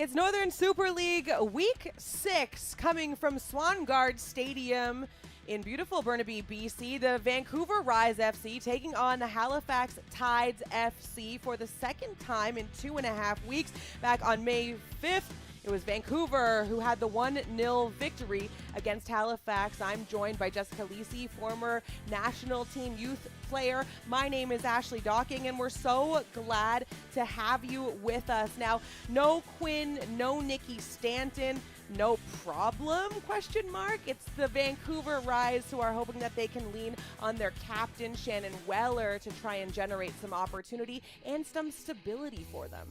It's Northern Super League Week 6 coming from Swangard Stadium in beautiful Burnaby, BC. The Vancouver Rise FC taking on the Halifax Tides FC for the second time in 2.5 weeks. Back on May 5th, it was Vancouver who had the 1-0 victory against Halifax. I'm joined by Jessica Lisi, former national team youth player. My name is Ashley Docking, and we're so glad to have you with us. Now, no Quinn, no Nikki Stanton, no problem, question mark. It's the Vancouver Rise who are hoping that they can lean on their captain, Shannon Weller, to try and generate some opportunity and some stability for them.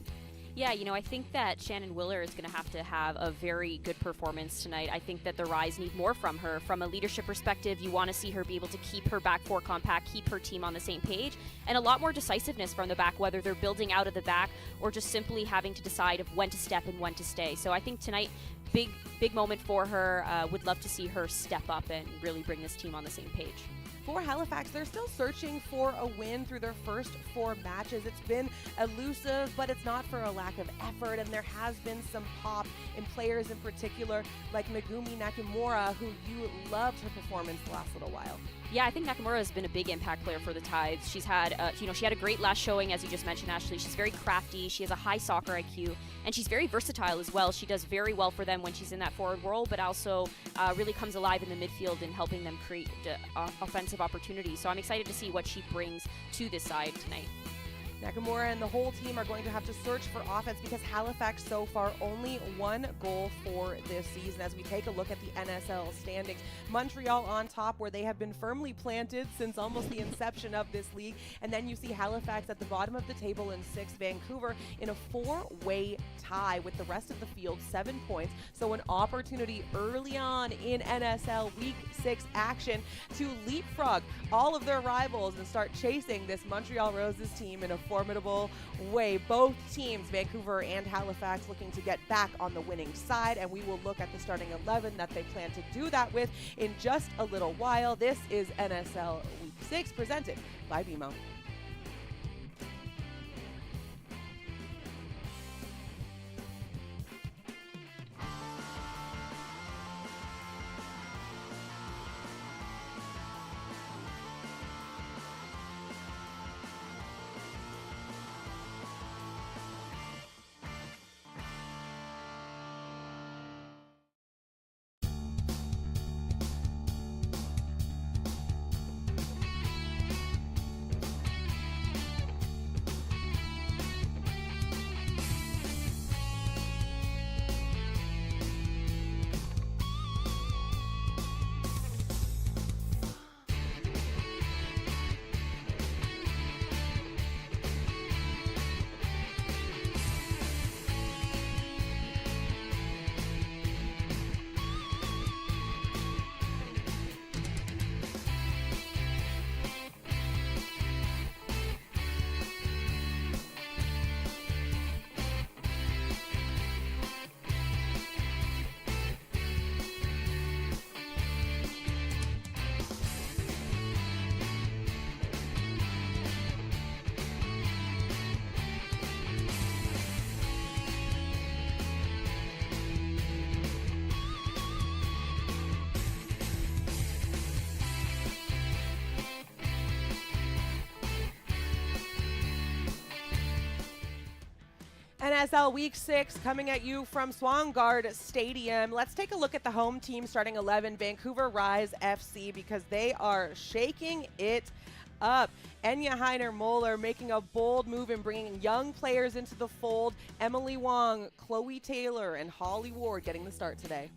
Yeah, I think that Shannon Willer is going to have a very good performance tonight. I think that the Rise need more from her. From a leadership perspective, you want to see her be able to keep her back four compact, keep her team on the same page, and a lot more decisiveness from the back, whether they're building out of the back or just simply having to decide of when to step and when to stay. So I think tonight, big moment for her. Would love to see her step up and really bring this team on the same page. For Halifax, they're still searching for a win through their first 4 matches. It's been elusive, but it's not for a lack of effort, and there has been some pop in players in particular, like Megumi Nakamura, who you loved her performance the last little while. Yeah, I think Nakamura has been a big impact player for the Tides. She's had, she had a great last showing, as you just mentioned, Ashley. She's very crafty. She has a high soccer IQ, and she's very versatile as well. She does very well for them when she's in that forward role, but also really comes alive in the midfield and helping them create offensive opportunities. So I'm excited to see what she brings to this side tonight. Nakamura and the whole team are going to have to search for offense because Halifax so far only 1 goal for this season. As we take a look at the NSL standings, Montreal on top, where they have been firmly planted since almost the inception of this league, and then you see Halifax at the bottom of the table in 6th, Vancouver in a 4-way tie with the rest of the field, 7 points. So an opportunity early on in NSL Week 6 action to leapfrog all of their rivals and start chasing this Montreal Roses team in a formidable way. Both teams, Vancouver and Halifax, looking to get back on the winning side, and we will look at the starting 11 that they plan to do that with in just a little while. This is NSL Week 6 presented by BMO. NSL Week 6 coming at you from Swangard Stadium. Let's take a look at the home team starting 11, Vancouver Rise FC, because they are shaking it up. Enya Heiner-Moller making a bold move and bringing young players into the fold. Emily Wong, Chloe Taylor, and Holly Ward getting the start today.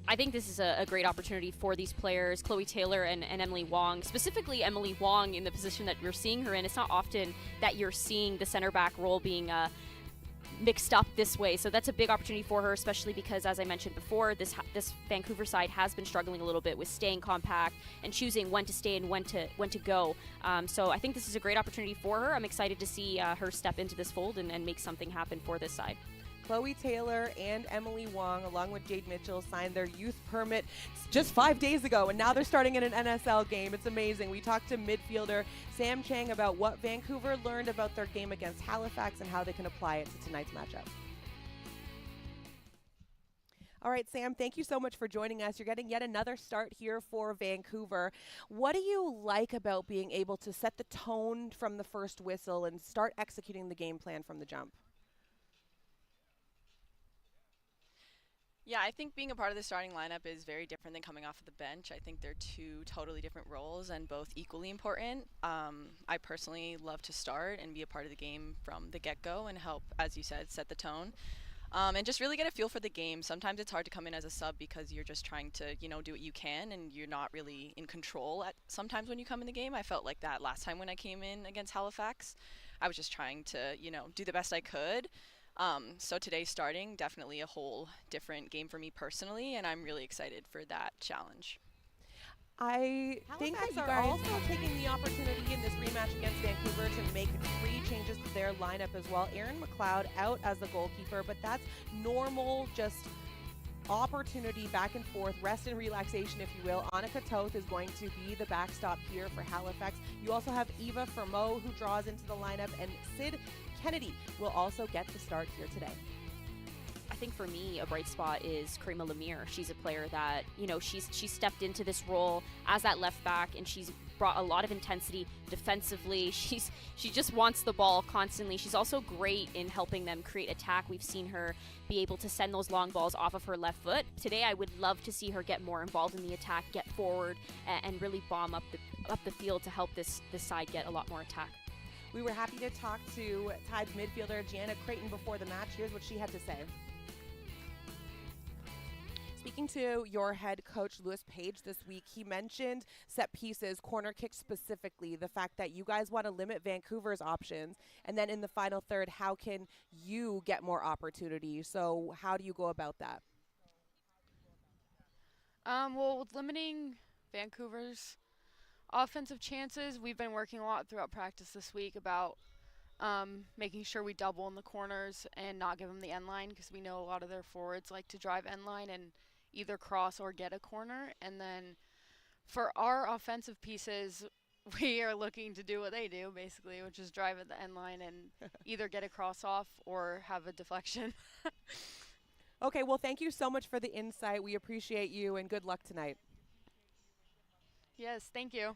I think this is a great opportunity for these players, Chloe Taylor and Emily Wong, specifically Emily Wong in the position that we're seeing her in. It's not often that you're seeing the center back role being mixed up this way, so that's a big opportunity for her, especially because, as I mentioned before, this Vancouver side has been struggling a little bit with staying compact and choosing when to stay and when to go. So I think this is a great opportunity for her. I'm excited to see her step into this fold and make something happen for this side. Chloe Taylor and Emily Wong, along with Jade Mitchell, signed their youth permit just 5 days ago, and now they're starting in an NSL game. It's amazing. We talked to midfielder Sam Chang about what Vancouver learned about their game against Halifax and how they can apply it to tonight's matchup. All right, Sam, thank you so much for joining us. You're getting yet another start here for Vancouver. What do you like about being able to set the tone from the first whistle and start executing the game plan from the jump? Yeah, I think being a part of the starting lineup is very different than coming off of the bench. I think they're two totally different roles and both equally important. I personally love to start and be a part of the game from the get-go and help, as you said, set the tone. And just really get a feel for the game. Sometimes it's hard to come in as a sub because you're just trying to, do what you can and you're not really in control sometimes when you come in the game. I felt like that last time when I came in against Halifax. I was just trying to, do the best I could. So today starting, definitely a whole different game for me personally, and I'm really excited for that challenge. I think that you are also taking the opportunity in this rematch against Vancouver to make 3 changes to their lineup as well. Aaron McLeod out as the goalkeeper, but that's normal, just opportunity back and forth, rest and relaxation, if you will. Annika Toth is going to be the backstop here for Halifax. You also have Eva Fermot, who draws into the lineup, and Sid Kennedy will also get the start here today. I think for me, a bright spot is Karima Lemire. She's a player that, she's stepped into this role as that left back, and she's brought a lot of intensity defensively. She just wants the ball constantly. She's also great in helping them create attack. We've seen her be able to send those long balls off of her left foot. Today, I would love to see her get more involved in the attack, get forward, and really bomb up the field to help this side get a lot more attack. We were happy to talk to Tides midfielder Gianna Creighton before the match. Here's what she had to say. Speaking to your head coach, Lewis Page, this week, he mentioned set pieces, corner kicks specifically, the fact that you guys want to limit Vancouver's options. And then in the final third, how can you get more opportunity? So how do you go about that? Well, with limiting Vancouver's offensive chances, we've been working a lot throughout practice this week about making sure we double in the corners and not give them the end line, because we know a lot of their forwards like to drive end line and either cross or get a corner. And then for our offensive pieces, we are looking to do what they do, basically, which is drive at the end line and either get a cross off or have a deflection. Okay, well, thank you so much for the insight. We appreciate you, and good luck tonight. Yes, thank you.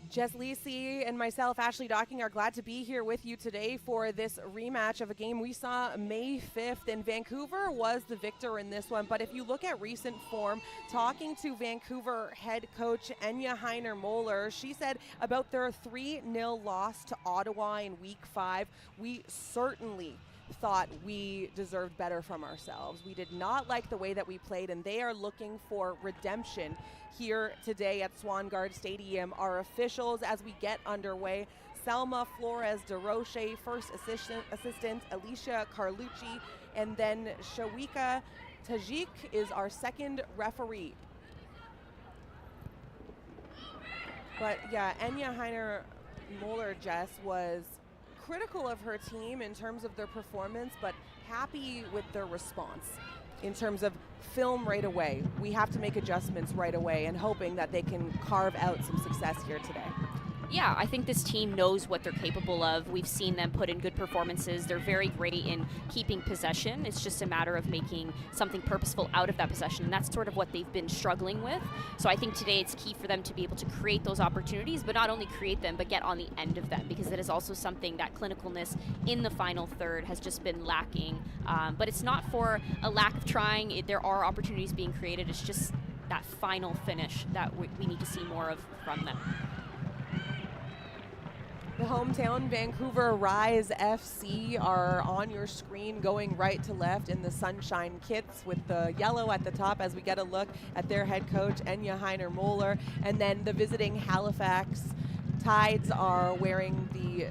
Jess Lisi and myself, Ashley Docking, are glad to be here with you today for this rematch of a game we saw May 5th, and Vancouver was the victor in this one. But if you look at recent form, talking to Vancouver head coach Enya Heiner-Moller, she said about their 3-0 loss to Ottawa in Week 5, we certainly thought we deserved better from ourselves. We did not like the way that we played, and they are looking for redemption here today at Swangard Stadium. Our officials, as we get underway, Selma Flores de Roche, first assistant Alicia Carlucci, and then Shawika Tajik is our second referee. But yeah, Enya Heiner-Moller, Jess, was critical of her team in terms of their performance, but happy with their response in terms of film right away. We have to make adjustments right away, and hoping that they can carve out some success here today. Yeah, I think this team knows what they're capable of. We've seen them put in good performances. They're very great in keeping possession. It's just a matter of making something purposeful out of that possession, and that's sort of what they've been struggling with. So I think today it's key for them to be able to create those opportunities, but not only create them, but get on the end of them, because that is also something that clinicalness in the final third has just been lacking. But it's not for a lack of trying. There are opportunities being created. It's just that final finish that we need to see more of from them. The hometown Vancouver Rise FC are on your screen, going right to left in the sunshine kits with the yellow at the top, as we get a look at their head coach, Enya Heiner-Moller. And then the visiting Halifax Tides are wearing the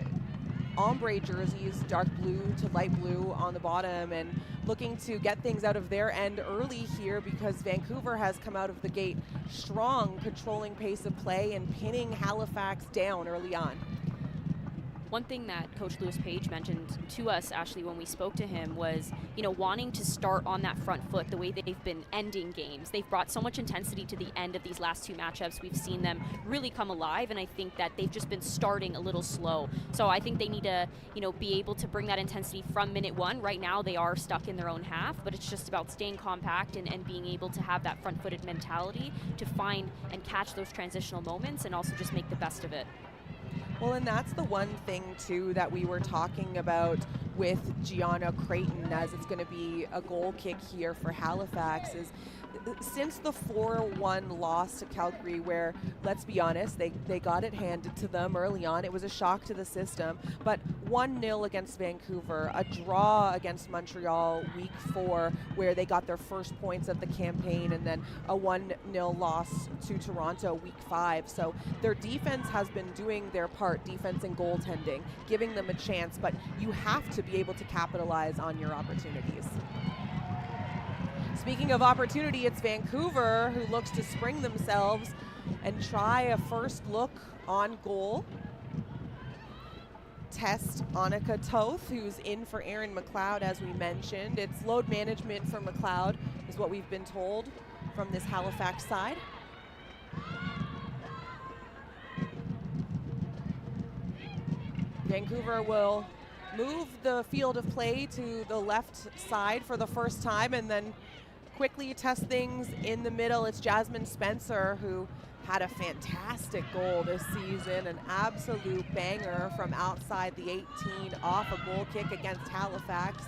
ombre jerseys, dark blue to light blue on the bottom, and looking to get things out of their end early here, because Vancouver has come out of the gate strong, controlling pace of play and pinning Halifax down early on. one thing that Coach Lewis Page mentioned to us, Ashley, when we spoke to him was, wanting to start on that front foot the way they've been ending games. They've brought so much intensity to the end of these last 2 matchups. We've seen them really come alive, and I think that they've just been starting a little slow. So I think they need to, be able to bring that intensity from minute 1. Right now they are stuck in their own half, but it's just about staying compact and being able to have that front-footed mentality to find and catch those transitional moments and also just make the best of it. Well, and that's the one thing, too, that we were talking about with Gianna Creighton, as it's going to be a goal kick here for Halifax, is since the 4-1 loss to Calgary, where, let's be honest, they got it handed to them early on. It was a shock to the system. But 1-0 against Vancouver, a draw against Montreal week 4, where they got their first points of the campaign, and then a 1-0 loss to Toronto week 5. So their defense has been doing their part, defense and goaltending, giving them a chance, but you have to be able to capitalize on your opportunities. Speaking of opportunity, it's Vancouver who looks to spring themselves and try a first look on goal. Test Annika Toth, who's in for Aaron McLeod, as we mentioned. It's load management for McLeod, is what we've been told from this Halifax side. Vancouver will move the field of play to the left side for the first time and then quickly test things in the middle. It's Jasmine Spencer, who had a fantastic goal this season, an absolute banger from outside the 18 off a goal kick against Halifax,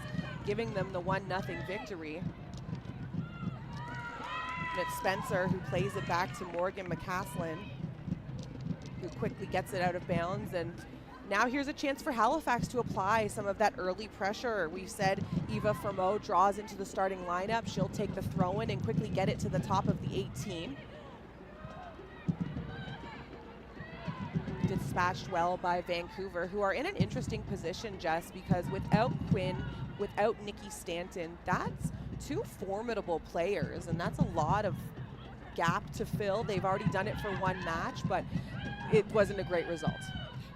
giving them the 1-0 victory. And it's Spencer who plays it back to Morgan McCaslin, who quickly gets it out of bounds. And now here's a chance for Halifax to apply some of that early pressure. We said Eva Fermot draws into the starting lineup. She'll take the throw-in and quickly get it to the top of the 18. Dispatched well by Vancouver, who are in an interesting position, Jess, because without Quinn, without Nikki Stanton, that's 2 formidable players, and that's a lot of gap to fill. They've already done it for 1 match, but it wasn't a great result.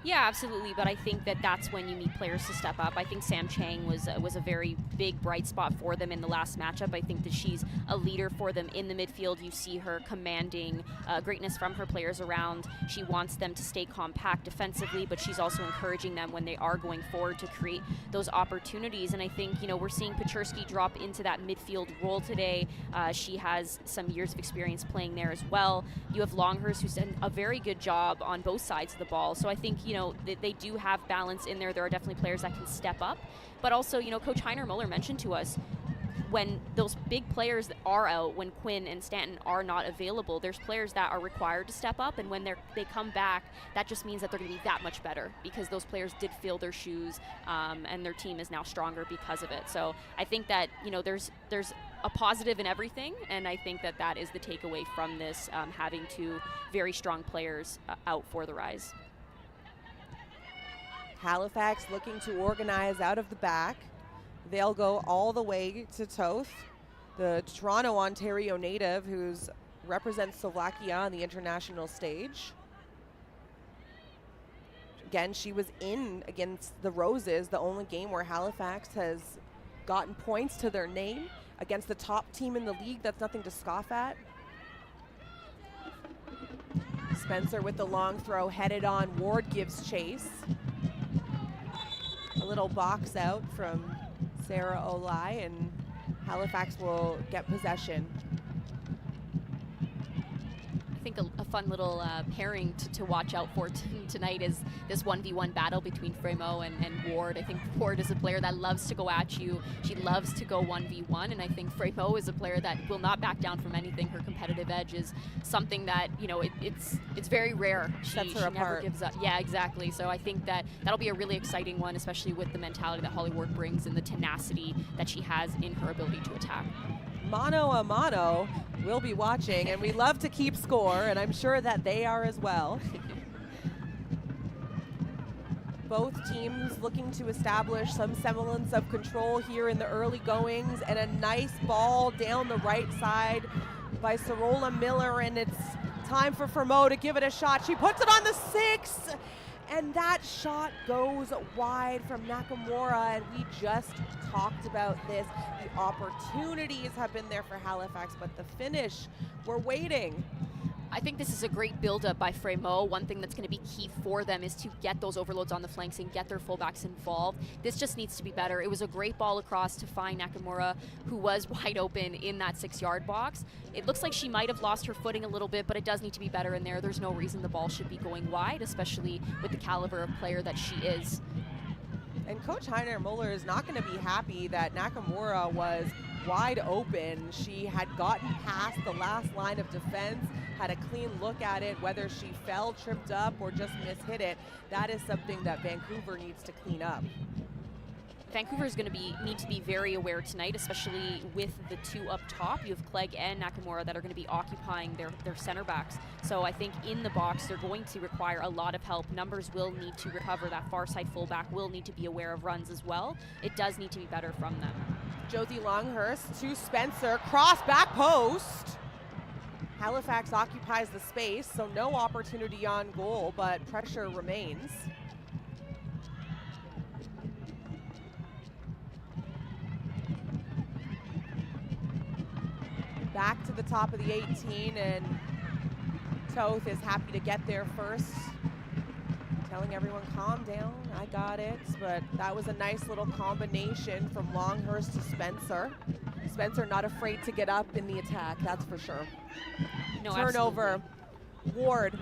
Yeah, absolutely, but I think that that's when you need players to step up. I think Sam Chang was a very big bright spot for them in the last matchup. I think that she's a leader for them in the midfield. You see her commanding greatness from her players around. She wants them to stay compact defensively, but she's also encouraging them when they are going forward to create those opportunities. And I think, we're seeing Pechersky drop into that midfield role today. She has some years of experience playing there as well. You have Longhurst, who's done a very good job on both sides of the ball. So I think, they do have balance in there. There are definitely players that can step up. But also, Coach Heiner Muller mentioned to us, when those big players that are out, when Quinn and Stanton are not available, there's players that are required to step up, and when they come back, that just means that they're going to be that much better because those players did fill their shoes, and their team is now stronger because of it. So I think that, there's a positive in everything, and I think that is the takeaway from this, having 2 very strong players out for the Rise. Halifax looking to organize out of the back. They'll go all the way to Toth, the Toronto, Ontario native who represents Slovakia on the international stage. Again, she was in against the Roses, the only game where Halifax has gotten points to their name against the top team in the league. That's nothing to scoff at. Spencer with the long throw, headed on. Ward gives chase. A little box out from Sarah Olai, and Halifax will get possession. I think a fun little pairing to watch out for tonight is this 1v1 battle between Fremo and Ward. I think Ward is a player that loves to go at you. She loves to go 1v1, and I think Fremo is a player that will not back down from anything. Her competitive edge is something that, it's very rare. Sets her she apart. Never gives up. Yeah, exactly. So I think that'll be a really exciting one, especially with the mentality that Holly Ward brings and the tenacity that she has in her ability to attack. Mano a mano, we'll be watching, and we love to keep score, and I'm sure that they are as well. Both teams looking to establish some semblance of control here in the early goings, and a nice ball down the right side by Sarola Miller, and it's time for Fermot to give it a shot. She puts it on the 6, And that shot goes wide from Nakamura, and we just talked about this. The opportunities have been there for Halifax, but the finish, we're waiting. I think this is a great build-up by Frémaux. One thing that's going to be key for them is to get those overloads on the flanks and get their fullbacks involved. This just needs to be better. It was a great ball across to find Nakamura, who was wide open in that 6-yard box. It looks like she might have lost her footing a little bit, but it does need to be better in there. There's no reason the ball should be going wide, especially with the caliber of player that she is. And Coach Heiner Muller is not going to be happy that Nakamura was wide open. She had gotten past the last line of defense, had a clean look at it, whether she fell, tripped up, or just mishit it. That is something that Vancouver needs to clean up. Vancouver is going to need to be very aware tonight, especially with the two up top. You have Clegg and Nakamura that are going to be occupying their center backs. So I think in the box, they're going to require a lot of help. Numbers will need to recover. That far side fullback will need to be aware of runs as well. It does need to be better from them. Josie Longhurst to Spencer, cross back post. Halifax occupies the space, so no opportunity on goal, but pressure remains. Back to the top of the 18, and Toth is happy to get there first, telling everyone, calm down, I got it. But that was a nice little combination from Longhurst to Spencer. Spencer not afraid to get up in the attack, that's for sure. No, Turnover, absolutely. Ward,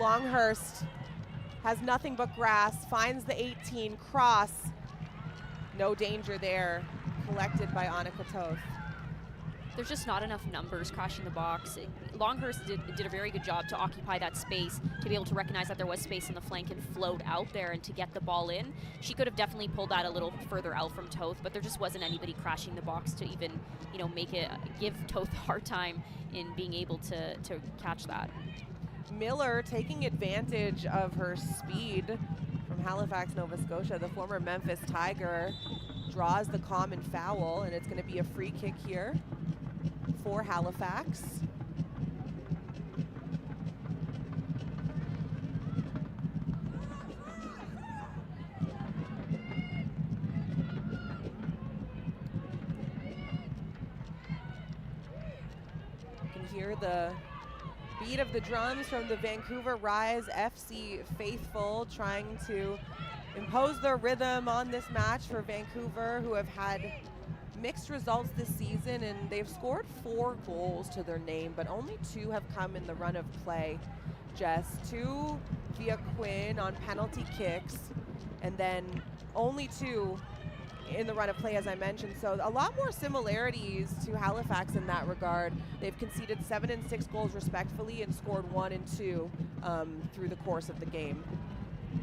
Longhurst has nothing but grass, finds the 18, cross. No danger there, collected by Annika Toth. There's just not enough numbers crashing the box. Longhurst did a very good job to occupy that space, to be able to recognize that there was space in the flank and float out there and to get the ball in. She could have definitely pulled that a little further out from Toth, but there just wasn't anybody crashing the box to even, give Toth a hard time in being able to catch that. Miller taking advantage of her speed from Halifax, Nova Scotia. The former Memphis Tiger draws the common foul, and it's going to be a free kick here for Halifax. You can hear the beat of the drums from the Vancouver Rise FC faithful, trying to impose their rhythm on this match for Vancouver, who have had mixed results this season, and they've scored 4 goals to their name, but only 2 have come in the run of play. Jess, 2 via Quinn on penalty kicks, and then only 2 in the run of play, as I mentioned. So a lot more similarities to Halifax in that regard. They've conceded 7 and 6 goals respectfully and scored 1 and 2 through the course of the game.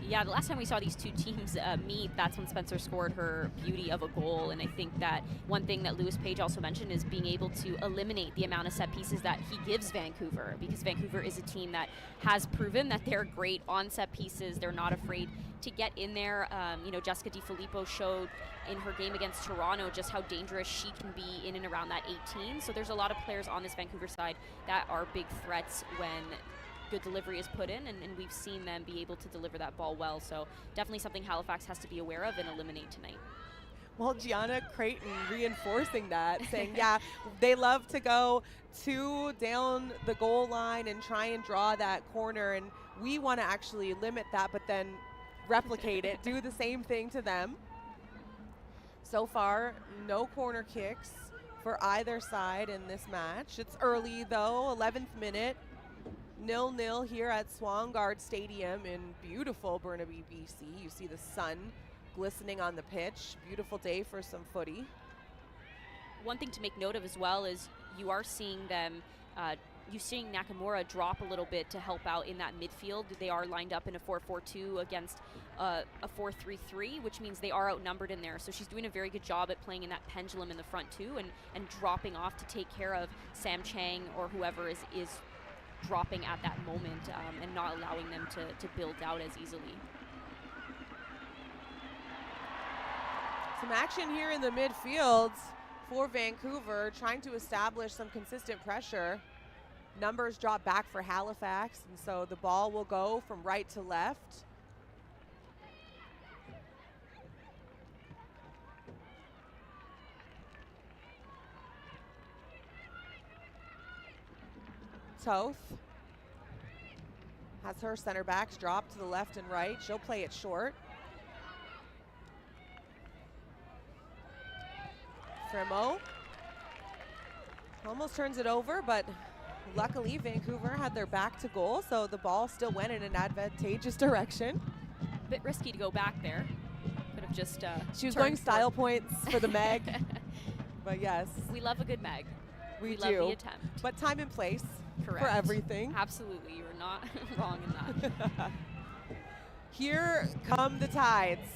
Yeah, the last time we saw these two teams meet, that's when Spencer scored her beauty of a goal. And I think that one thing that Lewis Page also mentioned is being able to eliminate the amount of set pieces that he gives Vancouver, because Vancouver is a team that has proven that they're great on set pieces. They're not afraid to get in there. Jessica DiFilippo showed in her game against Toronto just how dangerous she can be in and around that 18. So there's a lot of players on this Vancouver side that are big threats when good delivery is put in, and we've seen them be able to deliver that ball well. So definitely something Halifax has to be aware of and eliminate tonight. Well, Gianna Creighton reinforcing that, saying, yeah, they love to go 2 down the goal line and try and draw that corner, and we want to actually limit that, but then replicate it, do the same thing to them. So far, no corner kicks for either side in this match. It's early, though, 11th minute. 0-0 here at Swangard Stadium in beautiful Burnaby, BC. You see the sun glistening on the pitch. Beautiful day for some footy. One thing to make note of as well is you are seeing them, you're seeing Nakamura drop a little bit to help out in that midfield. They are lined up in a 4-4-2 against a 4-3-3, which means they are outnumbered in there. So she's doing a very good job at playing in that pendulum in the front too, and dropping off to take care of Sam Chang or whoever is dropping at that moment, and not allowing them to build out as easily. Some action here in the midfield for Vancouver, trying to establish some consistent pressure. Numbers drop back for Halifax, and so the ball will go from right to left. Toth has her center backs drop to the left and right. She'll play it short. Fremo almost turns it over, but luckily Vancouver had their back to goal, so the ball still went in an advantageous direction. A bit risky to go back there. Could have just She was going style points for the Meg, but yes. We love a good Meg. We love do. the attempt. But time and place Correct. for everything. Absolutely, you're not wrong in that. Here come the Tides.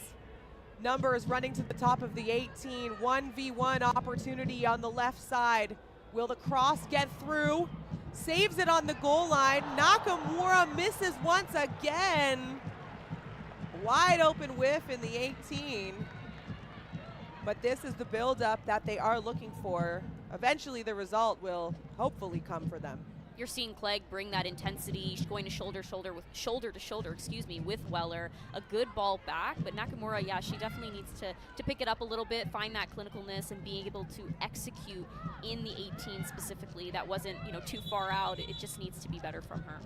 Numbers running to the top of the 18. 1v1 opportunity on the left side. Will the cross get through? Saves it on the goal line. Nakamura misses once again. Wide open whiff in the 18. But this is the build-up that they are looking for. Eventually the result will hopefully come for them. You're seeing Clegg bring that intensity. She's going to shoulder to shoulder, with Weller. A good ball back, but Nakamura, yeah, she definitely needs to pick it up a little bit, find that clinicalness, and being able to execute in the 18 specifically. That wasn't, too far out. It just needs to be better from her.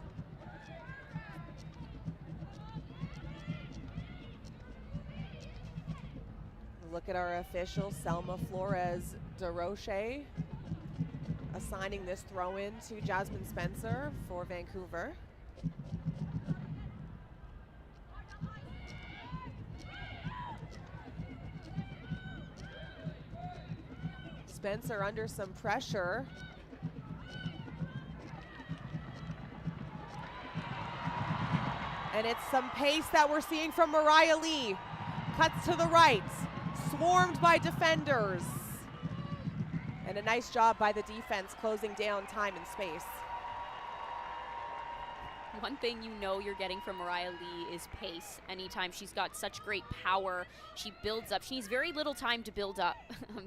Look at our official, Selma Flores de Roche, assigning this throw-in to Jasmine Spencer for Vancouver. Spencer under some pressure. And it's some pace that we're seeing from Mariah Lee. Cuts to the right, swarmed by defenders. And a nice job by the defense closing down time and space. One thing you're getting from Mariah Lee is pace. Anytime she's got such great power, she builds up. She needs very little time to build up.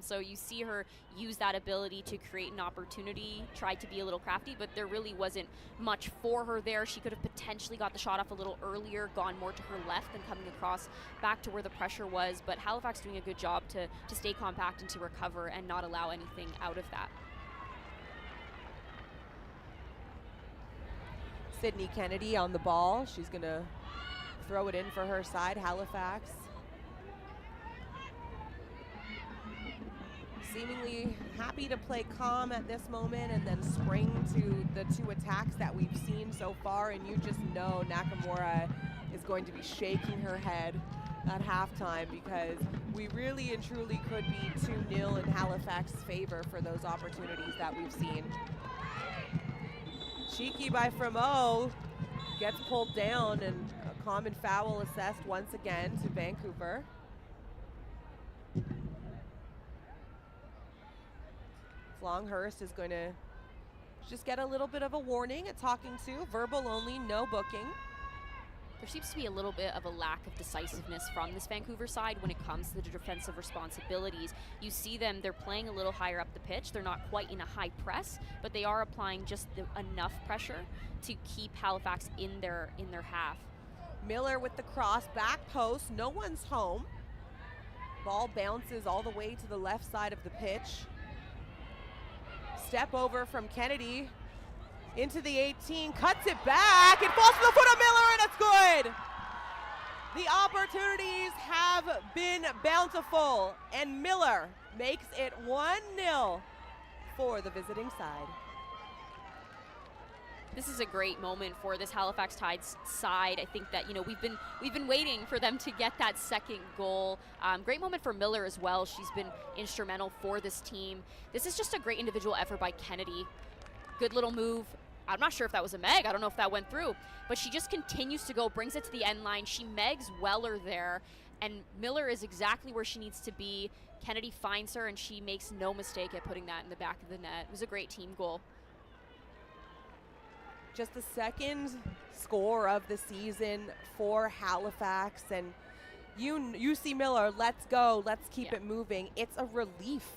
So you see her use that ability to create an opportunity, try to be a little crafty, but there really wasn't much for her there. She could have potentially got the shot off a little earlier, gone more to her left than coming across back to where the pressure was. But Halifax doing a good job to stay compact and to recover and not allow anything out of that. Sydney Kennedy on the ball. She's going to throw it in for her side, Halifax. Seemingly happy to play calm at this moment and then spring to the two attacks that we've seen so far. And you just know Nakamura is going to be shaking her head at halftime because we really and truly could be 2-0 in Halifax's favor for those opportunities that we've seen. Cheeky by Fremo, gets pulled down, and a common foul assessed once again to Vancouver. Longhurst is going to just get a little bit of a warning, a talking to, verbal only, no booking. There seems to be a little bit of a lack of decisiveness from this Vancouver side when it comes to the defensive responsibilities. You see them, they're playing a little higher up the pitch. They're not quite in a high press, but they are applying just enough pressure to keep Halifax in their half. Miller with the cross, back post, no one's home. Ball bounces all the way to the left side of the pitch. Step over from Kennedy. Into the 18, cuts it back, it falls to the foot of Miller, and it's good! The opportunities have been bountiful, and Miller makes it 1-0 for the visiting side. This is a great moment for this Halifax Tides side. I think that we've been waiting for them to get that second goal. Great moment for Miller as well. She's been instrumental for this team. This is just a great individual effort by Kennedy. Good little move. I'm not sure if that was a Meg. I don't know if that went through. But she just continues to go, brings it to the end line. She Megs Weller there. And Miller is exactly where she needs to be. Kennedy finds her, and she makes no mistake at putting that in the back of the net. It was a great team goal. Just the second score of the season for Halifax. And you see Miller, let's go, let's keep it moving. It's a relief.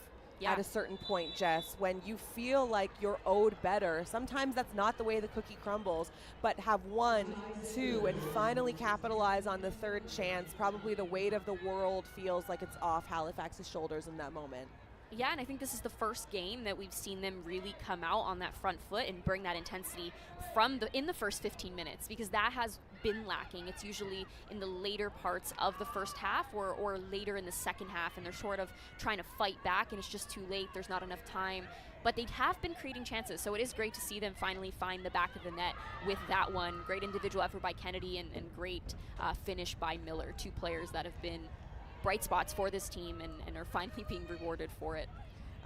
At a certain point, Jess, when you feel like you're owed better. Sometimes that's not the way the cookie crumbles, but have 1, 2, and finally capitalize on the third chance. Probably the weight of the world feels like it's off Halifax's shoulders in that moment. Yeah, and I think this is the first game that we've seen them really come out on that front foot and bring that intensity in the first 15 minutes, because that has been lacking. It's usually in the later parts of the first half or later in the second half, and they're sort of trying to fight back, and it's just too late. There's not enough time. But they have been creating chances, so it is great to see them finally find the back of the net with that one. Great individual effort by Kennedy and great finish by Miller, two players that have been bright spots for this team and are finally being rewarded for it.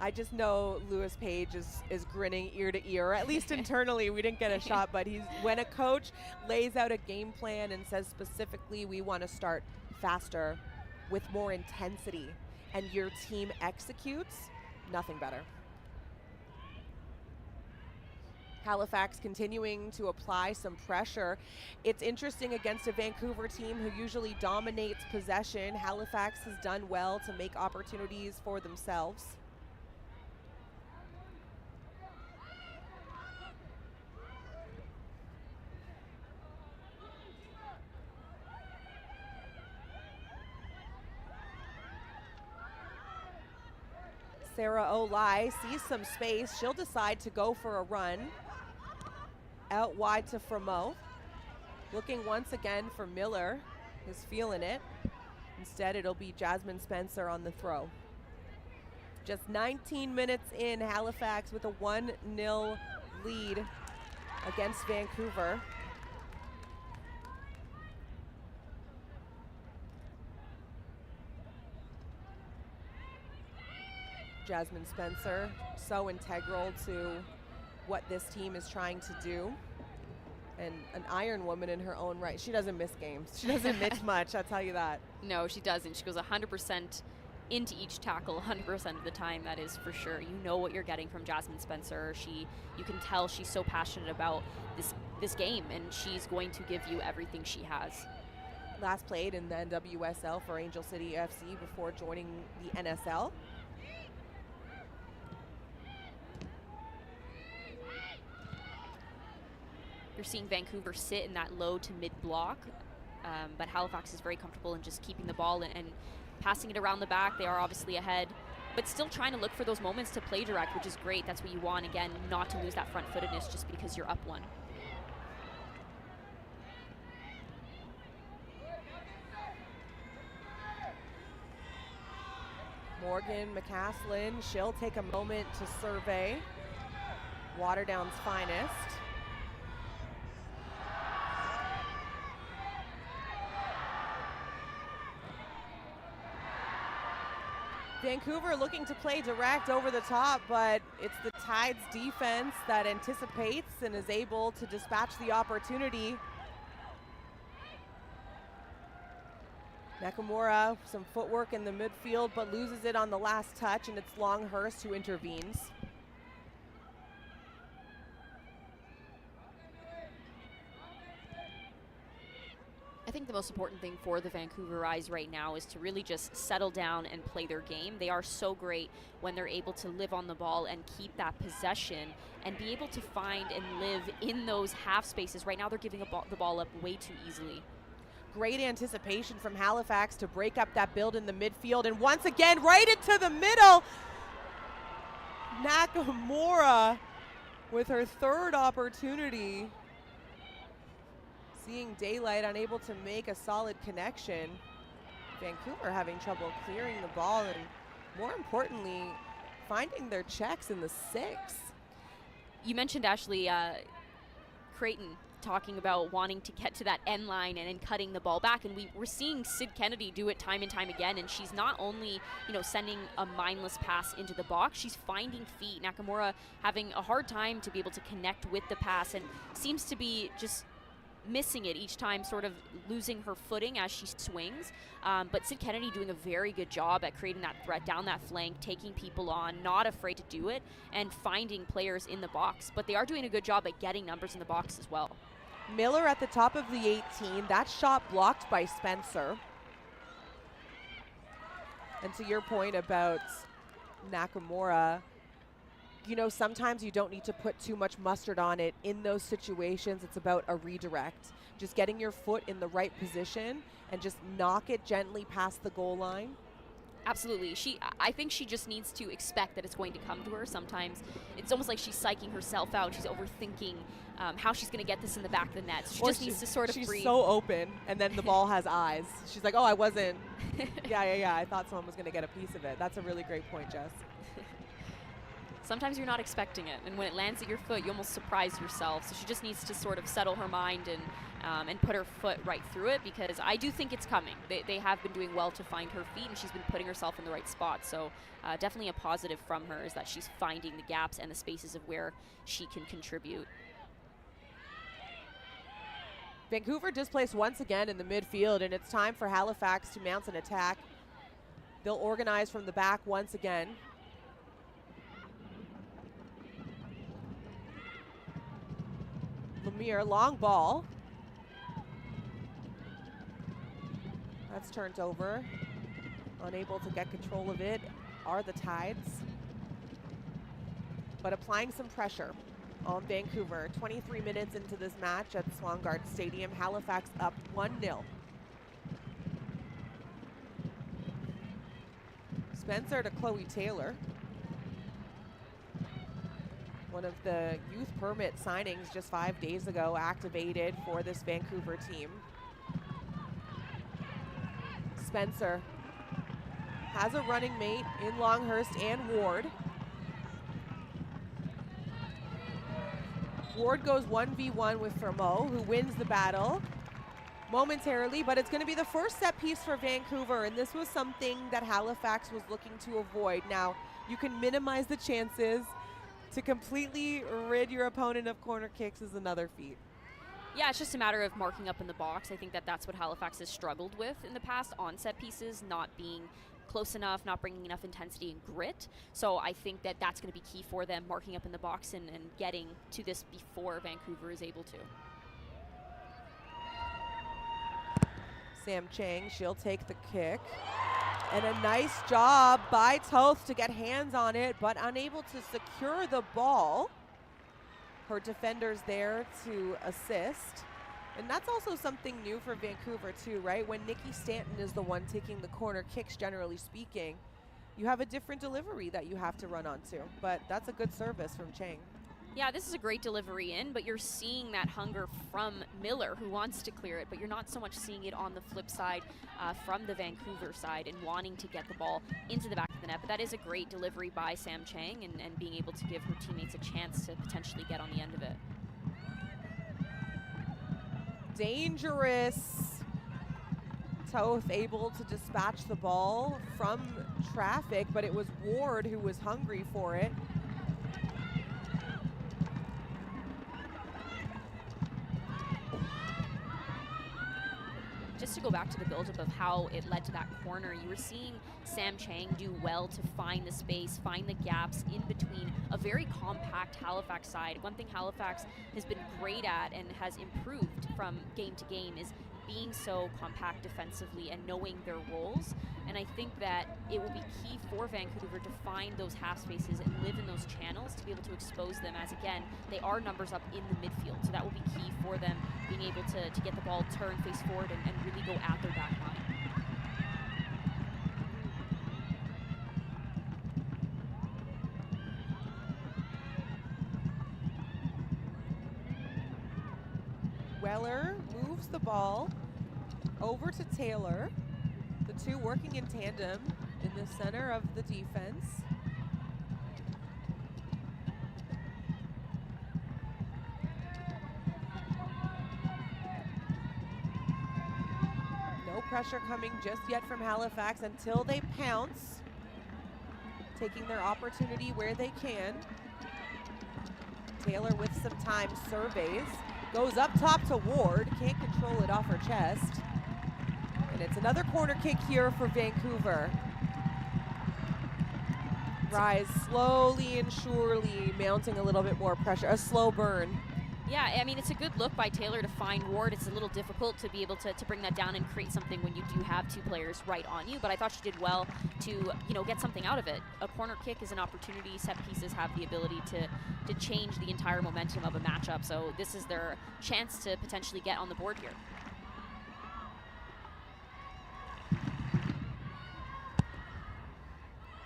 I just know Lewis Page is grinning ear to ear, or at least internally. We didn't get a shot, but when a coach lays out a game plan and says specifically we want to start faster with more intensity, and your team executes, nothing better. Halifax continuing to apply some pressure. It's interesting against a Vancouver team who usually dominates possession. Halifax has done well to make opportunities for themselves. Sarah Olai sees some space. She'll decide to go for a run. Out wide to Fremo. Looking once again for Miller. Is feeling it. Instead, it'll be Jasmine Spencer on the throw. Just 19 minutes in, Halifax with a 1-0 lead against Vancouver. Jasmine Spencer, so integral to what this team is trying to do. And an iron woman in her own right. She doesn't miss games. She doesn't miss much, I'll tell you that. No, she doesn't. She goes 100% into each tackle 100% of the time, that is for sure. You know what you're getting from Jasmine Spencer. You can tell she's so passionate about this game, and she's going to give you everything she has. Last played in the NWSL for Angel City FC before joining the NSL. You're seeing Vancouver sit in that low to mid block, but Halifax is very comfortable in just keeping the ball and passing it around the back. They are obviously ahead, but still trying to look for those moments to play direct, which is great. That's what you want, again, not to lose that front-footedness just because you're up one. Morgan McCaslin, she'll take a moment to survey Waterdown's finest. Vancouver looking to play direct over the top, but it's the Tide's defense that anticipates and is able to dispatch the opportunity. Nakamura, some footwork in the midfield, but loses it on the last touch, and it's Longhurst who intervenes. I think the most important thing for the Vancouver Eyes right now is to really just settle down and play their game. They are so great when they're able to live on the ball and keep that possession and be able to find and live in those half spaces. Right now they're giving the ball up way too easily. Great anticipation from Halifax to break up that build in the midfield, and once again right into the middle. Nakamura with her third opportunity. Seeing daylight, unable to make a solid connection. Vancouver having trouble clearing the ball and, more importantly, finding their checks in the 6. You mentioned, Ashley, Creighton talking about wanting to get to that end line and then cutting the ball back, and we're seeing Sid Kennedy do it time and time again, and she's not only sending a mindless pass into the box, she's finding feet. Nakamura having a hard time to be able to connect with the pass and seems to be just missing it each time, sort of losing her footing as she swings. But Sid Kennedy doing a very good job at creating that threat down that flank, taking people on, not afraid to do it, and finding players in the box. But they are doing a good job at getting numbers in the box as well. Miller at the top of the 18. That shot blocked by Spencer. And to your point about Nakamura, sometimes you don't need to put too much mustard on it. In those situations, it's about a redirect. Just getting your foot in the right position and just knock it gently past the goal line. Absolutely. I think she just needs to expect that it's going to come to her. Sometimes it's almost like she's psyching herself out. She's overthinking how she's going to get this in the back of the net. So she just needs to sort of breathe. She's so open, and then the ball has eyes. She's like, oh, I wasn't. Yeah. I thought someone was going to get a piece of it. That's a really great point, Jess. Sometimes you're not expecting it, and when it lands at your foot, you almost surprise yourself. So she just needs to sort of settle her mind and put her foot right through it, because I do think it's coming. They have been doing well to find her feet, and she's been putting herself in the right spot. So definitely a positive from her is that she's finding the gaps and the spaces of where she can contribute. Vancouver displaced once again in the midfield, and it's time for Halifax to mount an attack. They'll organize from the back once again. Lemire, long ball. That's turned over. Unable to get control of it are the Tides. But applying some pressure on Vancouver. 23 minutes into this match at Swangard Stadium. Halifax up 1-0. Spencer to Chloe Taylor. One of the youth permit signings just 5 days ago activated for this Vancouver team. Spencer has a running mate in Longhurst and Ward. Ward goes 1v1 with Fermot, who wins the battle momentarily, but it's going to be the first set piece for Vancouver, and this was something that Halifax was looking to avoid. Now, you can minimize the chances. To completely rid your opponent of corner kicks is another feat. Yeah, it's just a matter of marking up in the box. I think that's what Halifax has struggled with in the past on set pieces, not being close enough, not bringing enough intensity and grit. So I think that's going to be key for them, marking up in the box and getting to this before Vancouver is able to. Sam Chang, she'll take the kick. And a nice job by Toth to get hands on it, but unable to secure the ball. Her defenders there to assist. And that's also something new for Vancouver too, right? When Nikki Stanton is the one taking the corner kicks, generally speaking, you have a different delivery that you have to run onto. But that's a good service from Chang. Yeah, this is a great delivery in, but you're seeing that hunger from Miller, who wants to clear it, but you're not so much seeing it on the flip side from the Vancouver side and wanting to get the ball into the back of the net. But that is a great delivery by Sam Chang and being able to give her teammates a chance to potentially get on the end of it. Dangerous. Toth able to dispatch the ball from traffic, but it was Ward who was hungry for it. Just to go back to the buildup of how it led to that corner, you were seeing Sam Chang do well to find the space, find the gaps in between a very compact Halifax side. One thing Halifax has been great at and has improved from game to game is being so compact defensively and knowing their roles. And I think that it will be key for Vancouver to find those half spaces and live in those channels to be able to expose them, as again, they are numbers up in the midfield. So that will be key for them, being able to get the ball turned face forward and really go at their back line. Weller moves the ball over to Taylor. The two working in tandem in the center of the defense. No pressure coming just yet from Halifax until they pounce, taking their opportunity where they can. Taylor with some time surveys. Goes up top to Ward, can't control it off her chest. And it's another corner kick here for Vancouver. Rise slowly and surely, mounting a little bit more pressure, a slow burn. Yeah, I mean, it's a good look by Taylor to find Ward. It's a little difficult to be able to bring that down and create something when you do have two players right on you, but I thought she did well to, get something out of it. A corner kick is an opportunity. Set pieces have the ability to change the entire momentum of a matchup, so this is their chance to potentially get on the board here.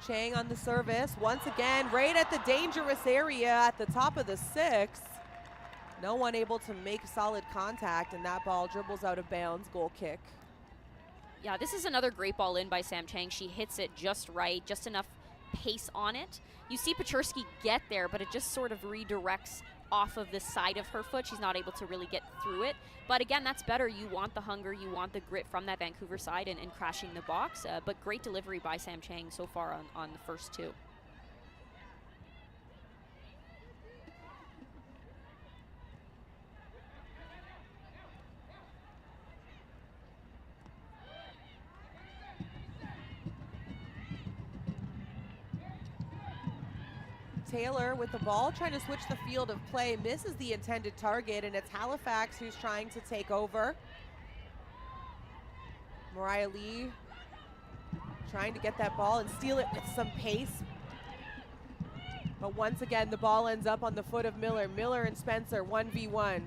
Chang on the service. Once again, right at the dangerous area at the top of the 6. No one able to make solid contact, and that ball dribbles out of bounds. Goal kick. Yeah, this is another great ball in by Sam Chang. She hits it just right, just enough pace on it. You see Pechersky get there, but it just sort of redirects off of the side of her foot. She's not able to really get through it. But again, that's better. You want the hunger, you want the grit from that Vancouver side and crashing the box. But great delivery by Sam Chang so far on the first 2. Taylor with the ball, trying to switch the field of play, misses the intended target, and it's Halifax who's trying to take over. Mariah Lee trying to get that ball and steal it with some pace. But once again, the ball ends up on the foot of Miller. Miller and Spencer, 1v1.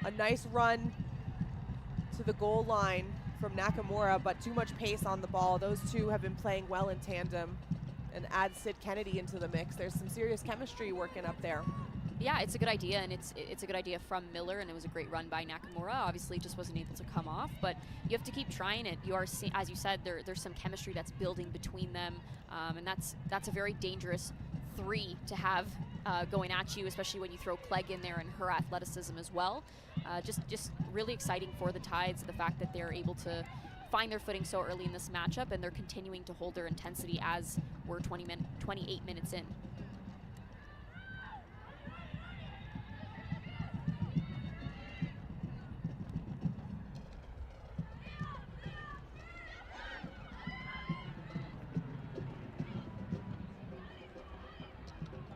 A nice run to the goal line from Nakamura, but too much pace on the ball. Those two have been playing well in tandem. And add Sid Kennedy into the mix. There's some serious chemistry working up there. Yeah, it's a good idea, and it's a good idea from Miller, and it was a great run by Nakamura. Obviously, just wasn't able to come off, but you have to keep trying it. You are, as you said, there's some chemistry that's building between them, and that's a very dangerous 3 to have going at you, especially when you throw Clegg in there and her athleticism as well. Just really exciting for the Tides, the fact that they're able to find their footing so early in this matchup, and they're continuing to hold their intensity as we're 28 minutes in.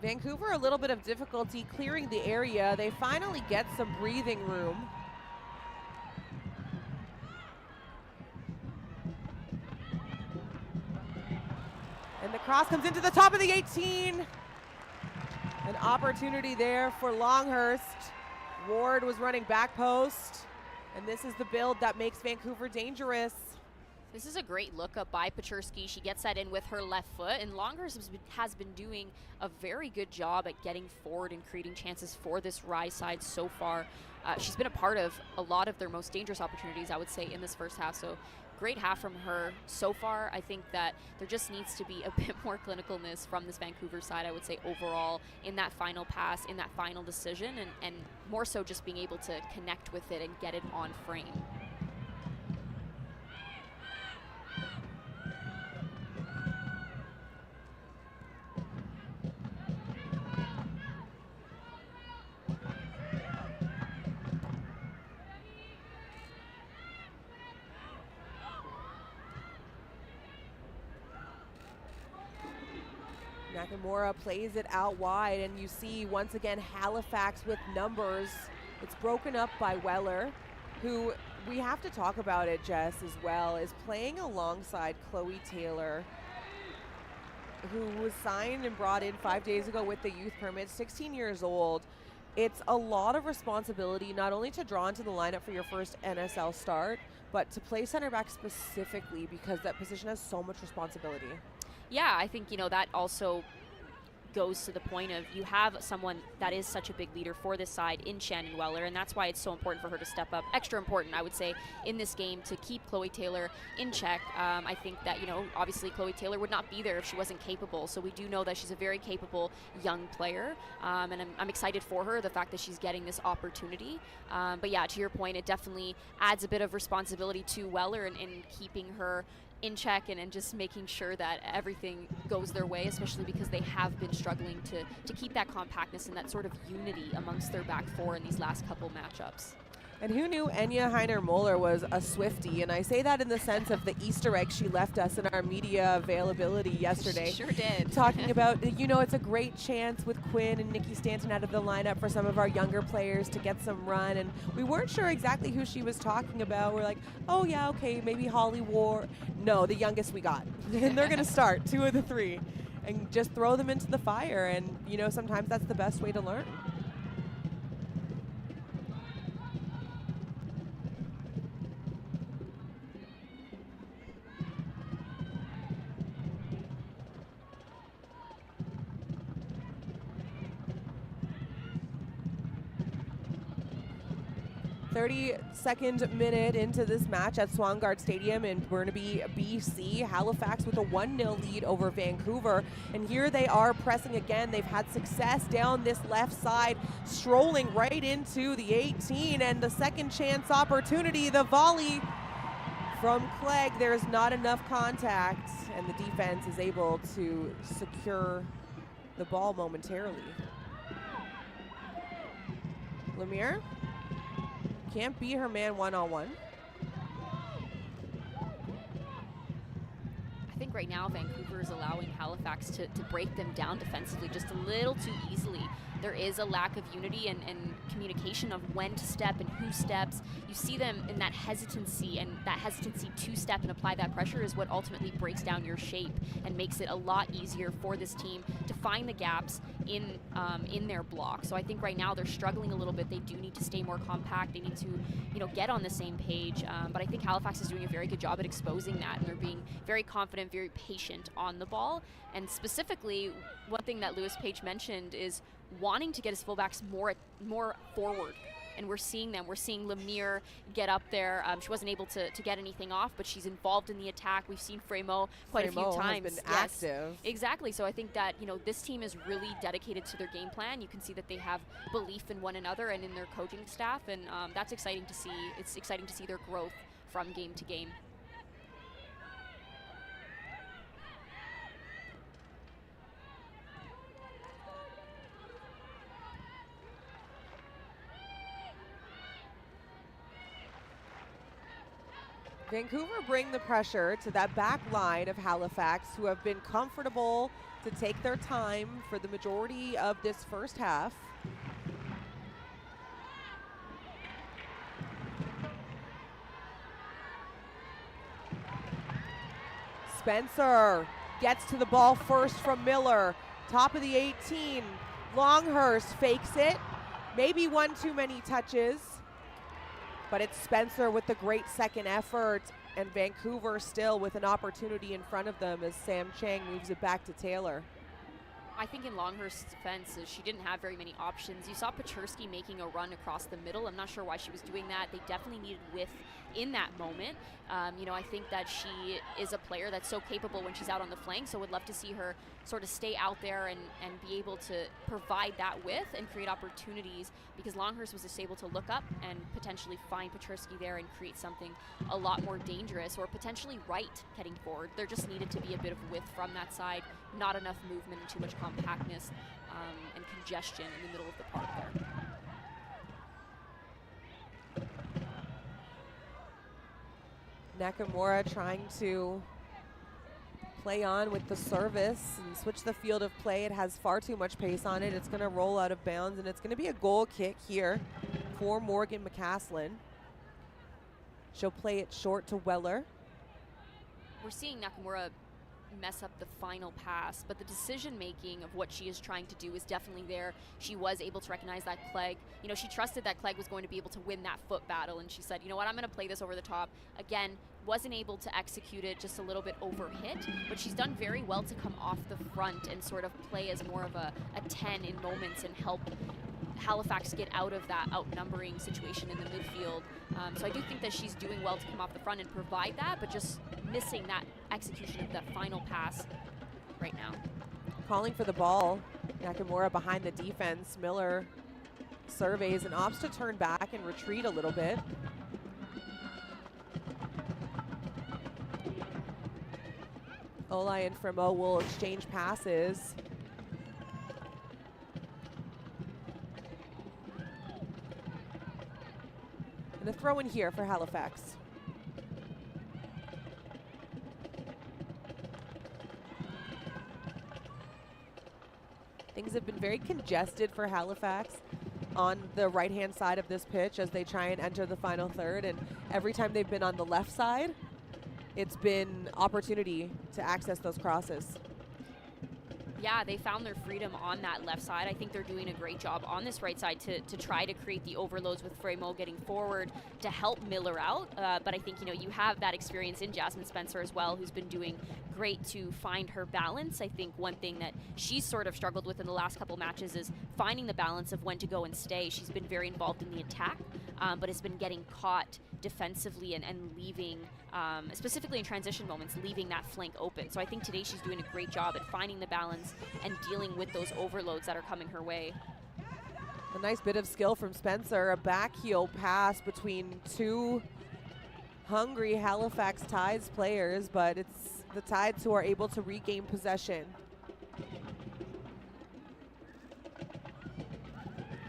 Vancouver, a little bit of difficulty clearing the area. They finally get some breathing room. And the cross comes into the top of the 18. An opportunity there for Longhurst. Ward was running back post. And this is the build that makes Vancouver dangerous. This is a great look up by Pechersky. She gets that in with her left foot, and Longhurst has been doing a very good job at getting forward and creating chances for this Rise side so far. She's been a part of a lot of their most dangerous opportunities, I would say, in this first half. So great half from her so far. I think that there just needs to be a bit more clinicalness from this Vancouver side, I would say, overall, in that final pass, in that final decision, and more so just being able to connect with it and get it on frame. Nakamura plays it out wide, and you see once again Halifax with numbers. It's broken up by Weller, who we have to talk about it, Jess, as well, is playing alongside Chloe Taylor, who was signed and brought in 5 days ago with the youth permit, 16 years old. It's a lot of responsibility, not only to draw into the lineup for your first NSL start, but to play center back specifically, because that position has so much responsibility. Yeah, I think, that also goes to the point of you have someone that is such a big leader for this side in Shannon Weller, and that's why it's so important for her to step up. Extra important, I would say, in this game to keep Chloe Taylor in check. I think that, obviously Chloe Taylor would not be there if she wasn't capable, so we do know that she's a very capable young player, and I'm excited for her, the fact that she's getting this opportunity. But yeah, to your point, it definitely adds a bit of responsibility to Weller in keeping her in check and just making sure that everything goes their way, especially because they have been struggling to keep that compactness and that sort of unity amongst their back four in these last couple matchups. And who knew Enya Heiner-Moller was a Swiftie? And I say that in the sense of the Easter egg she left us in our media availability yesterday. She sure did. Talking about, it's a great chance with Quinn and Nikki Stanton out of the lineup for some of our younger players to get some run. And we weren't sure exactly who she was talking about. We're like, oh yeah, okay, maybe Holly Ward. No, the youngest we got. And they're going to start 2 of the 3 and just throw them into the fire. And, sometimes that's the best way to learn. 32nd minute into this match at Swangard Stadium in Burnaby, BC. Halifax with a 1-0 lead over Vancouver. And here they are pressing again. They've had success down this left side, strolling right into the 18. And the second chance opportunity, the volley from Clegg. There's not enough contact, and the defense is able to secure the ball momentarily. Lemire can't beat her man one-on-one. I think right now Vancouver is allowing Halifax to break them down defensively just a little too easily. There is a lack of unity and communication of when to step and who steps. You see them in that hesitancy, and that hesitancy to step and apply that pressure is what ultimately breaks down your shape and makes it a lot easier for this team to find the gaps in their block. So I think right now they're struggling a little bit. They do need to stay more compact. They need to, get on the same page. But I think Halifax is doing a very good job at exposing that, and they're being very confident, very patient on the ball. And specifically, one thing that Lewis Page mentioned is wanting to get his fullbacks more forward. And we're seeing them. We're seeing Lemire get up there. She wasn't able to get anything off, but she's involved in the attack. We've seen Fremo quite a few times. Has been active. Exactly. So I think that, this team is really dedicated to their game plan. You can see that they have belief in one another and in their coaching staff, and that's exciting to see. It's exciting to see their growth from game to game. Vancouver bring the pressure to that back line of Halifax, who have been comfortable to take their time for the majority of this first half. Spencer gets to the ball first from Miller. Top of the 18. Longhurst fakes it. Maybe one too many touches. But it's Spencer with the great second effort, and Vancouver still with an opportunity in front of them as Sam Chang moves it back to Taylor. I think in Longhurst's defense, she didn't have very many options. You saw Pechersky making a run across the middle. I'm not sure why she was doing that. They definitely needed width in that moment. I think that she is a player that's so capable when she's out on the flank, so would love to see her sort of stay out there and be able to provide that width and create opportunities, because Longhurst was just able to look up and potentially find Pechersky there and create something a lot more dangerous, or potentially right heading forward. There just needed to be a bit of width from that side, not enough movement and too much compactness and congestion in the middle of the park there. Nakamura trying to play on with the service and switch the field of play. It has far too much pace on it. It's going to roll out of bounds, and it's going to be a goal kick here for Morgan McCaslin. She'll play it short to Weller. We're seeing Nakamura mess up the final pass, but the decision making of what she is trying to do is definitely there. She was able to recognize that Clegg, she trusted that Clegg was going to be able to win that foot battle, and she said, you know what, I'm going to play this over the top. Again, wasn't able to execute it, just a little bit over hit, but she's done very well to come off the front and sort of play as more of a 10 in moments and help Halifax get out of that outnumbering situation in the midfield. So I do think that she's doing well to come off the front and provide that, but just missing that execution of that final pass right now. Calling for the ball. Nakamura behind the defense. Miller surveys and opts to turn back and retreat a little bit. Olai and Fremo will exchange passes. And a throw in here for Halifax. Things have been very congested for Halifax on the right-hand side of this pitch as they try and enter the final third. And every time they've been on the left side, it's been opportunity to access those crosses. Yeah, they found their freedom on that left side. I think they're doing a great job on this right side to try to create the overloads with Fremo getting forward to help Miller out. But I think, you have that experience in Jasmine Spencer as well, who's been doing great to find her balance. I think one thing that she's sort of struggled with in the last couple matches is finding the balance of when to go and stay. She's been very involved in the attack, but has been getting caught defensively and leaving, specifically in transition moments, leaving that flank open. So I think today she's doing a great job at finding the balance and dealing with those overloads that are coming her way. A nice bit of skill from Spencer, a back heel pass between two hungry Halifax Tides players, but it's the Tides who are able to regain possession.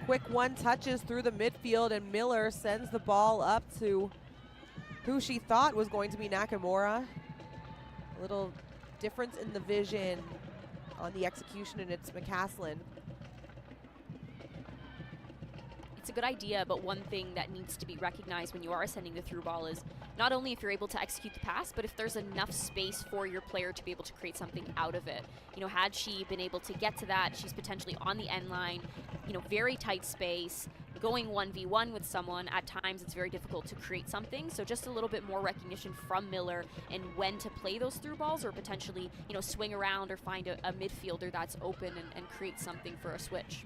Quick one touches through the midfield, and Miller sends the ball up to who she thought was going to be Nakamura. A little difference in the vision on the execution, and it's McCaslin. It's a good idea, but one thing that needs to be recognized when you are sending the through ball is not only if you're able to execute the pass, but if there's enough space for your player to be able to create something out of it. You know, had she been able to get to that, she's potentially on the end line, you know, very tight space, going 1v1 with someone. At times it's very difficult to create something, so just a little bit more recognition from Miller and when to play those through balls, or potentially, you know, swing around or find a midfielder that's open and create something for a switch.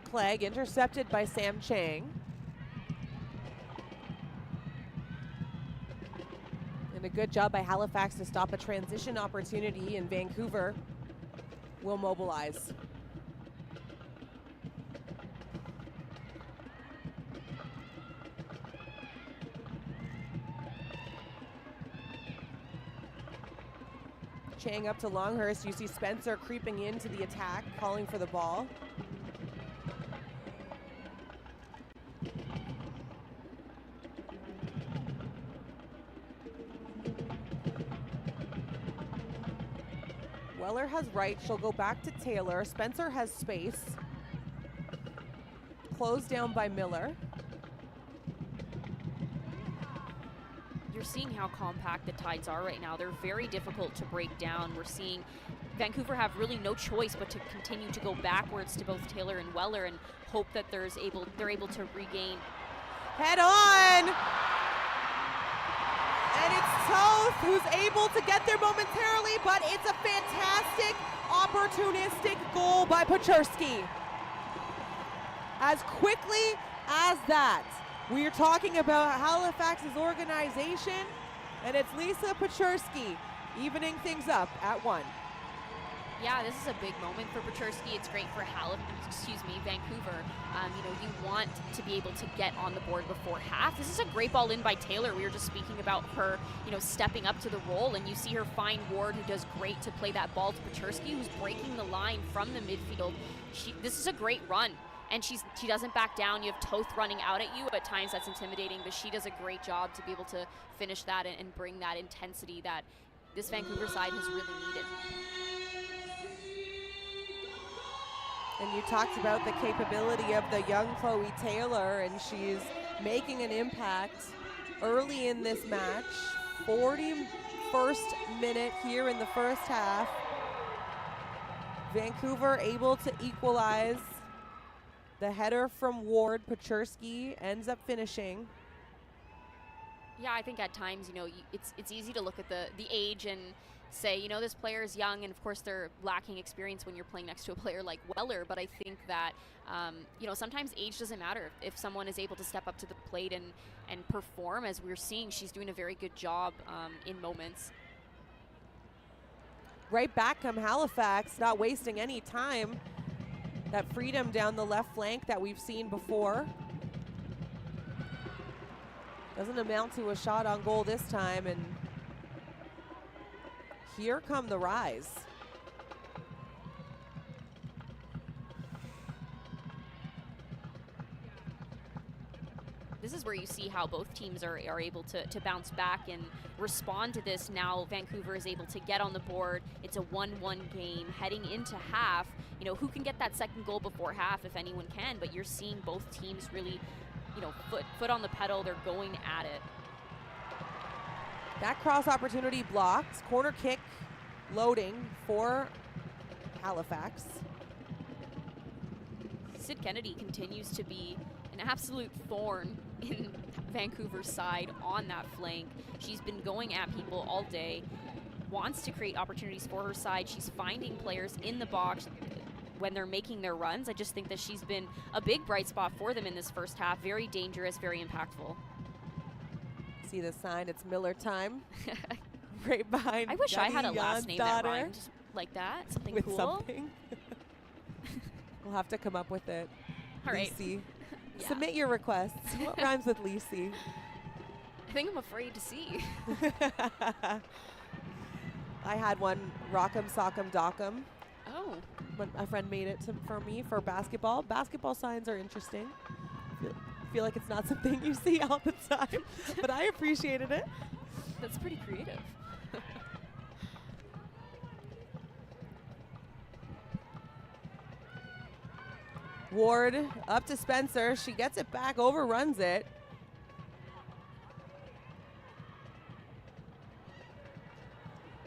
Clegg intercepted by Sam Chang. And a good job by Halifax to stop a transition opportunity, and Vancouver will mobilize. Chang up to Longhurst. You see Spencer creeping into the attack, calling for the ball. Weller has right, she'll go back to Taylor. Spencer has space. Closed down by Miller. You're seeing how compact the Tides are right now. They're very difficult to break down. We're seeing Vancouver have really no choice but to continue to go backwards to both Taylor and Weller and hope that they're able to regain. Head on! And it's Toth who's able to get there momentarily, but it's a fantastic, opportunistic goal by Paczerski. As quickly as that, we are talking about Halifax's organization, and it's Lisa Paczerski evening things up at 1. Yeah, this is a big moment for Paczerski. It's great for Vancouver. You know, you want to be able to get on the board before half. This is a great ball in by Taylor. We were just speaking about her, you know, stepping up to the role, and you see her find Ward, who does great to play that ball to Paczerski, who's breaking the line from the midfield. This is a great run, and she doesn't back down. You have Toth running out at you. At times that's intimidating, but she does a great job to be able to finish that and bring that intensity that this Vancouver side has really needed. And you talked about the capability of the young Chloe Taylor, and she's making an impact early in this match. 41st minute here in the first half. Vancouver able to equalize. The header from Ward, Paczerski ends up finishing. Yeah, I think at times, you know, it's easy to look at the age and say, you know, this player is young, and of course they're lacking experience when you're playing next to a player like Weller, but I think that, you know, sometimes age doesn't matter. If someone is able to step up to the plate and perform, as we're seeing, she's doing a very good job in moments. Right back come Halifax, not wasting any time. That freedom down the left flank that we've seen before. Doesn't amount to a shot on goal this time, and here come the Rise. This is where you see how both teams are able to bounce back and respond to this. Now Vancouver is able to get on the board. It's a 1-1 game heading into half. You know, who can get that second goal before half, if anyone can, but you're seeing both teams really, you know, foot on the pedal. They're going at it. That cross opportunity blocked. Corner kick loading for Halifax. Sid Kennedy continues to be an absolute thorn in Vancouver's side on that flank. She's been going at people all day, wants to create opportunities for her side. She's finding players in the box. when they're making their runs. I just think that she's been a big bright spot for them in this first half. Very dangerous, very impactful. See the sign, it's Miller time. Right behind. I wish I had a last name that daughter. rhymed like that. Something With cool. something. We'll have to come up with it. All right. Lacey. Yeah. Submit your requests. What rhymes with Lacey? I think I'm afraid to see. I had one, Rock'em Sock'em Dock'em, Oh. but a friend made it for me for basketball. Basketball signs are interesting. Feel like it's not something you see all the time, but I appreciated it. That's pretty creative. Ward up to Spencer. She gets it back, overruns it.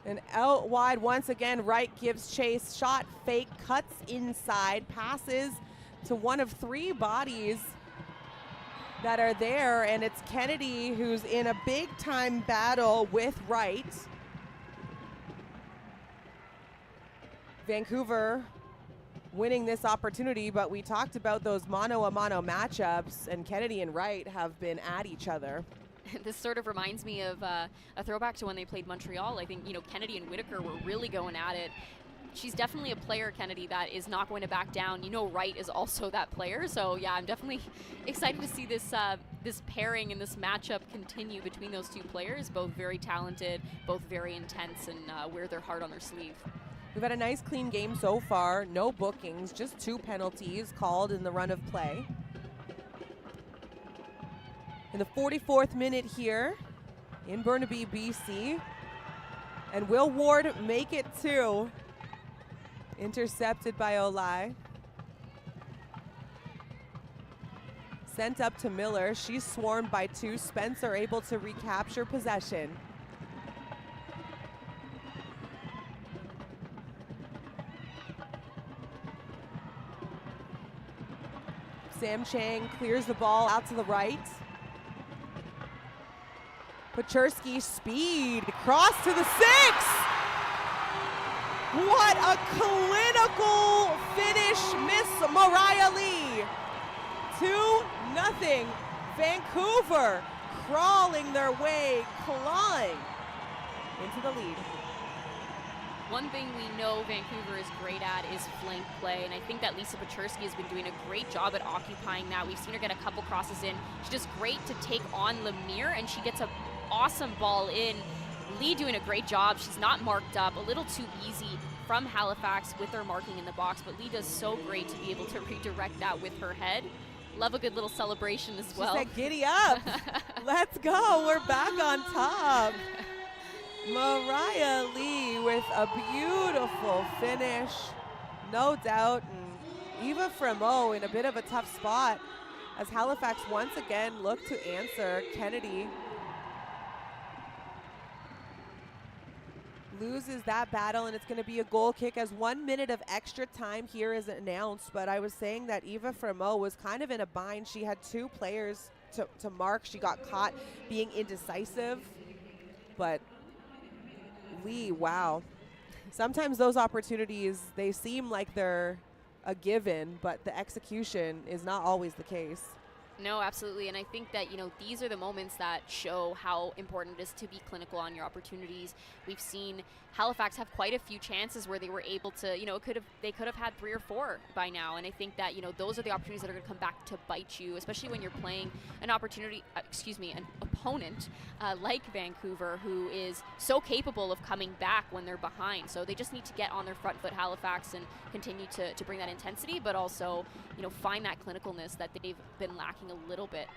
And out wide once again, Wright gives chase. Shot fake, cuts inside, passes to one of three bodies that are there. And it's Kennedy who's in a big time battle with Wright. Vancouver winning this opportunity, but we talked about those mano-a-mano matchups, and Kennedy and Wright have been at each other. This sort of reminds me of a throwback to when they played Montreal. I think, Kennedy and Whitaker were really going at it. She's definitely a player, Kennedy, that is not going to back down. Wright is also that player. So, yeah, I'm definitely excited to see this this pairing and this matchup continue between those two players. Both very talented, both very intense, and wear their heart on their sleeve. We've had a nice clean game so far. No bookings, just 2 penalties called in the run of play. In the 44th minute here in Burnaby, BC. And will Ward make it 2? Intercepted by Olai. Sent up to Miller. She's swarmed by 2. Spencer able to recapture possession. Sam Chang clears the ball out to the right. Paczerski speed, cross to the 6. What a clinical finish, Miss Mariah Lee. 2-0, Vancouver crawling their way, clawing into the lead. One thing we know Vancouver is great at is flank play, and I think that Lisa Paczerski has been doing a great job at occupying that. We've seen her get a couple crosses in. She's just great to take on Lemire, and she gets an awesome ball in. Lee doing a great job. She's not marked up, a little too easy from Halifax with her marking in the box, but Lee does so great to be able to redirect that with her head. Love a good little celebration as well. She said, giddy up. Let's go. We're back on top. Mariah Lee with a beautiful finish, no doubt. And Eva Fremont in a bit of a tough spot as Halifax once again look to answer. Kennedy loses that battle, and it's going to be a goal kick as 1 minute of extra time here is announced. But I was saying that Eva Fremont was kind of in a bind. She had 2 players to mark. She got caught being indecisive, but Lee, wow. Sometimes those opportunities, they seem like they're a given, but the execution is not always the case. No, absolutely. And I think that, these are the moments that show how important it is to be clinical on your opportunities. We've seen Halifax have quite a few chances where they were able to, they could have had 3 or 4 by now. And I think that, those are the opportunities that are going to come back to bite you, especially when you're playing an opponent like Vancouver, who is so capable of coming back when they're behind. So they just need to get on their front foot, Halifax, and continue to bring that intensity, but also, find that clinicalness that they've been lacking a little bit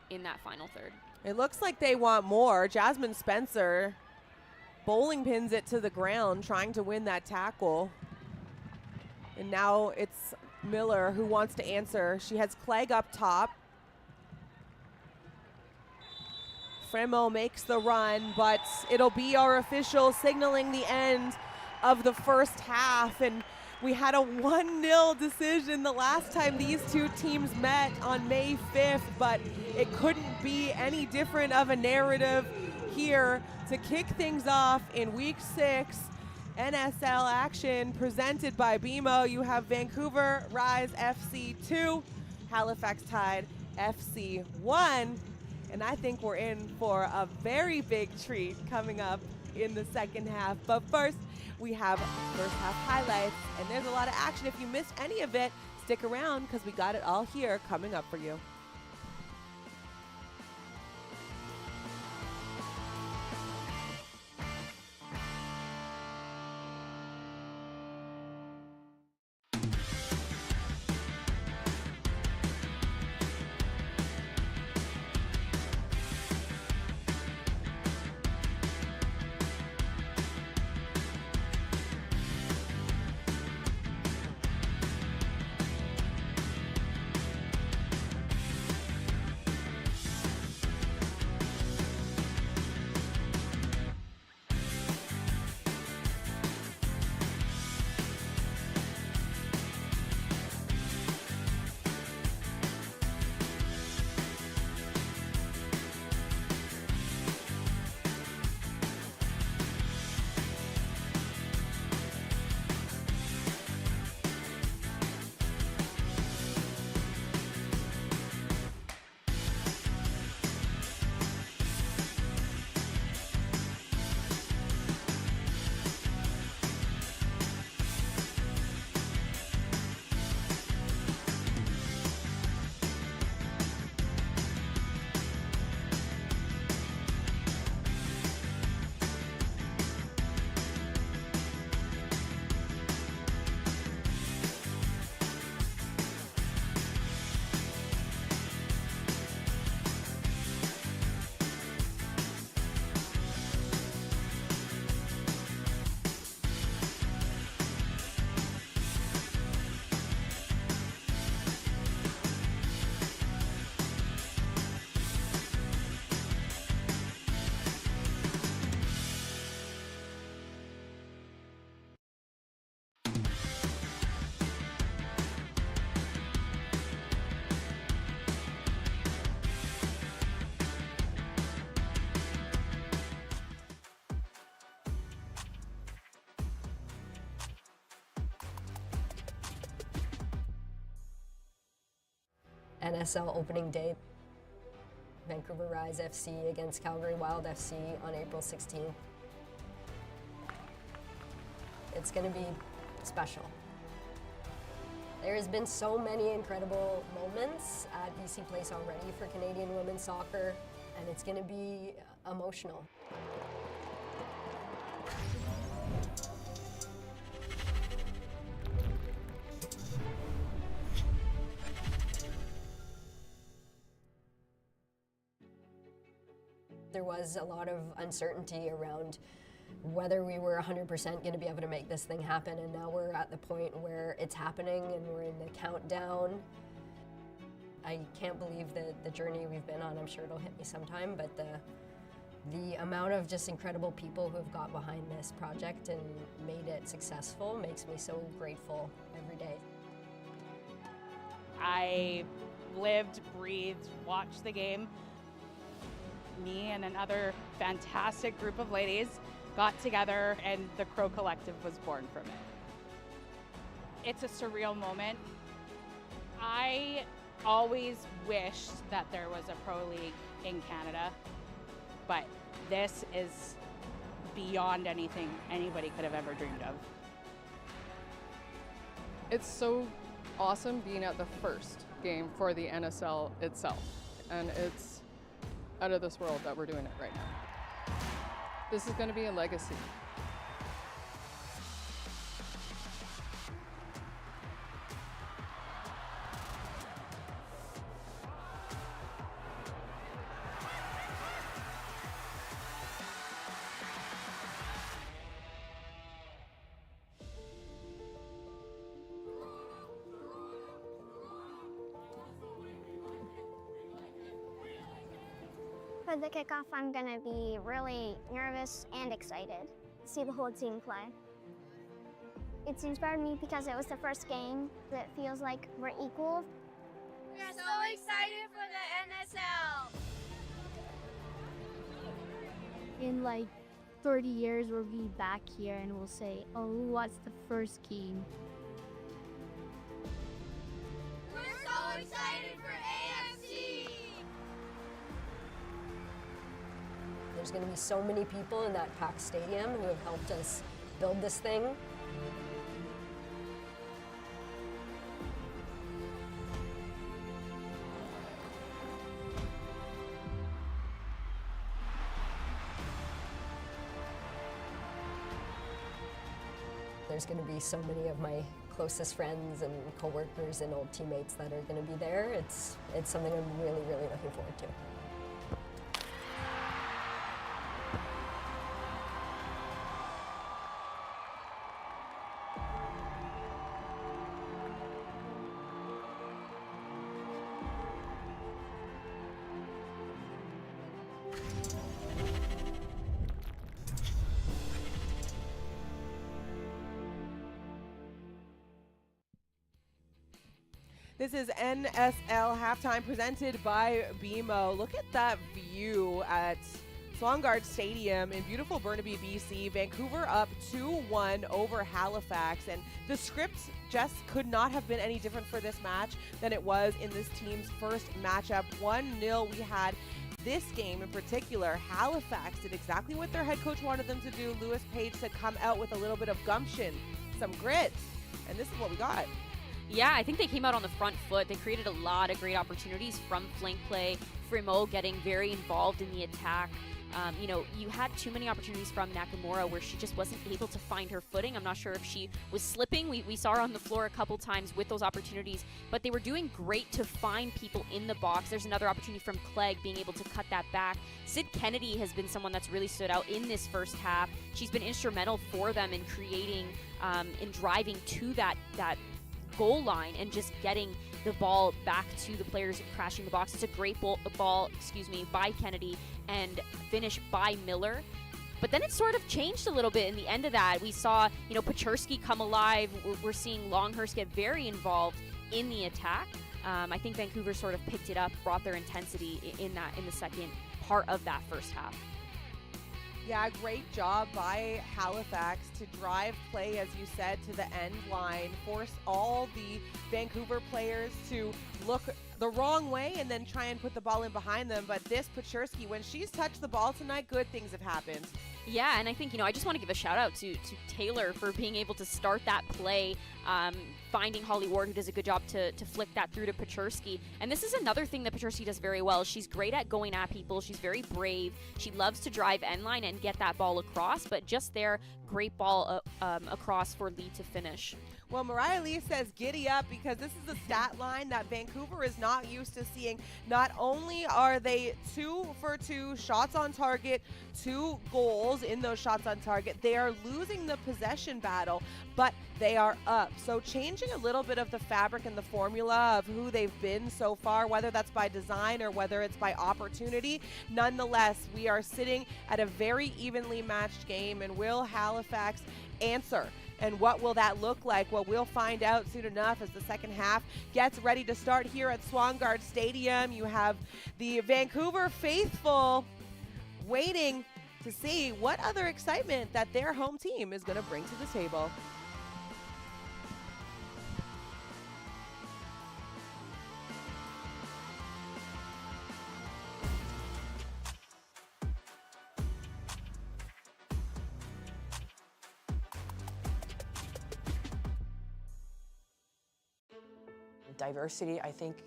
in that final third. It looks like they want more. Jasmine Spencer bowling pins it to the ground, trying to win that tackle. And now it's Miller who wants to answer. She has Clegg up top. Fremont makes the run, but it'll be our official signaling the end of the first half. And we had a 1-0 decision the last time these 2 teams met on May 5th, but it couldn't be any different of a narrative here to kick things off in week 6 NSL action presented by BMO. You have Vancouver Rise FC 2, Halifax Tide FC 1. And I think we're in for a very big treat coming up in the second half. But first, we have first half highlights, and there's a lot of action. If you missed any of it, stick around because we got it all here coming up for you. NSL opening day. Vancouver Rise FC against Calgary Wild FC on April 16th. It's going to be special. There has been so many incredible moments at BC Place already for Canadian women's soccer, and it's going to be emotional. There was a lot of uncertainty around whether we were 100% going to be able to make this thing happen, and now we're at the point where it's happening and we're in the countdown. I can't believe the journey we've been on. I'm sure it'll hit me sometime, but the amount of just incredible people who have got behind this project and made it successful makes me so grateful every day. I lived, breathed, watched the game. Me and another fantastic group of ladies got together and the Crow Collective was born from it. It's a surreal moment. I always wished that there was a pro league in Canada, but this is beyond anything anybody could have ever dreamed of. It's so awesome being at the first game for the NSL itself, and it's out of this world that we're doing it right now. This is going to be a legacy. For the kickoff, I'm going to be really nervous and excited to see the whole team play. It's inspired me because it was the first game that feels like we're equal. We're so excited for the NSL! In like 30 years we'll be back here and we'll say, oh, who was the first king? We're so excited for AFC! There's going to be so many people in that packed stadium who have helped us build this thing. There's going to be so many of my closest friends and coworkers and old teammates that are going to be there. It's something I'm really, really looking forward to. This is NSL halftime presented by BMO. Look at that view at Swangard Stadium in beautiful Burnaby, BC. Vancouver up 2-1 over Halifax, and the script just could not have been any different for this match than it was in this team's first matchup. 1-0 we had this game in particular. Halifax did exactly what their head coach wanted them to do. Lewis Page said come out with a little bit of gumption, some grit, and this is what we got. Yeah, I think they came out on the front foot. They created a lot of great opportunities from flank play. Frimo getting very involved in the attack. You had too many opportunities from Nakamura where she just wasn't able to find her footing. I'm not sure if she was slipping. We saw her on the floor a couple times with those opportunities, but they were doing great to find people in the box. There's another opportunity from Clegg being able to cut that back. Sid Kennedy has been someone that's really stood out in this first half. She's been instrumental for them in creating, in driving to that goal line and just getting the ball back to the players crashing the box. It's a great ball by Kennedy and finish by Miller. But then it sort of changed a little bit in the end of that. We saw, Pachursky come alive. We're seeing Longhurst get very involved in the attack. I think Vancouver sort of picked it up, brought their intensity in the second part of that first half. Yeah, great job by Halifax to drive play, as you said, to the end line, force all the Vancouver players to look the wrong way and then try and put the ball in behind them. But this Pachursky, when she's touched the ball tonight, good things have happened. Yeah, and I think, I just want to give a shout out to Taylor for being able to start that play, finding Holly Ward, who does a good job to flick that through to Pachursky. And this is another thing that Pachursky does very well. She's great at going at people. She's very brave. She loves to drive end line and get that ball across, but just there, great ball across for Lee to finish. Well, Mariah Lee says giddy up because this is a stat line that Vancouver is not used to seeing. Not only are they 2 for 2 shots on target, 2 goals in those shots on target, they are losing the possession battle, but they are up. So changing a little bit of the fabric and the formula of who they've been so far, whether that's by design or whether it's by opportunity. Nonetheless, we are sitting at a very evenly matched game, and will Halifax answer? And what will that look like? Well, we'll find out soon enough as the second half gets ready to start here at Swangard Stadium. You have the Vancouver faithful waiting to see what other excitement that their home team is going to bring to the table. Diversity, I think,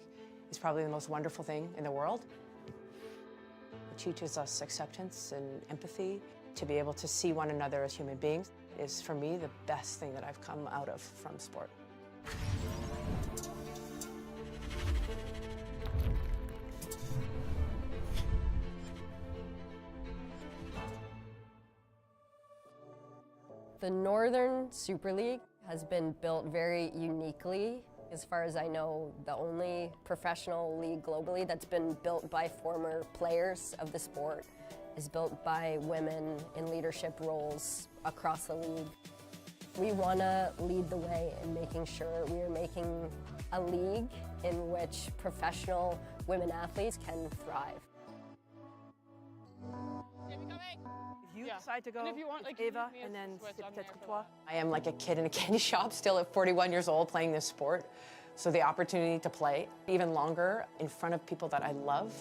is probably the most wonderful thing in the world. It teaches us acceptance and empathy. To be able to see one another as human beings is, for me, the best thing that I've come out of from sport. The Northern Super League has been built very uniquely. As far as I know, the only professional league globally that's been built by former players of the sport is built by women in leadership roles across the league. We want to lead the way in making sure we are making a league in which professional women athletes can thrive. If you Decide to go. And if you want, like, Eva, you can and then switch, I'm peut-être there for toi. that. I am like a kid in a candy shop still at 41 years old playing this sport. So the opportunity to play even longer in front of people that I love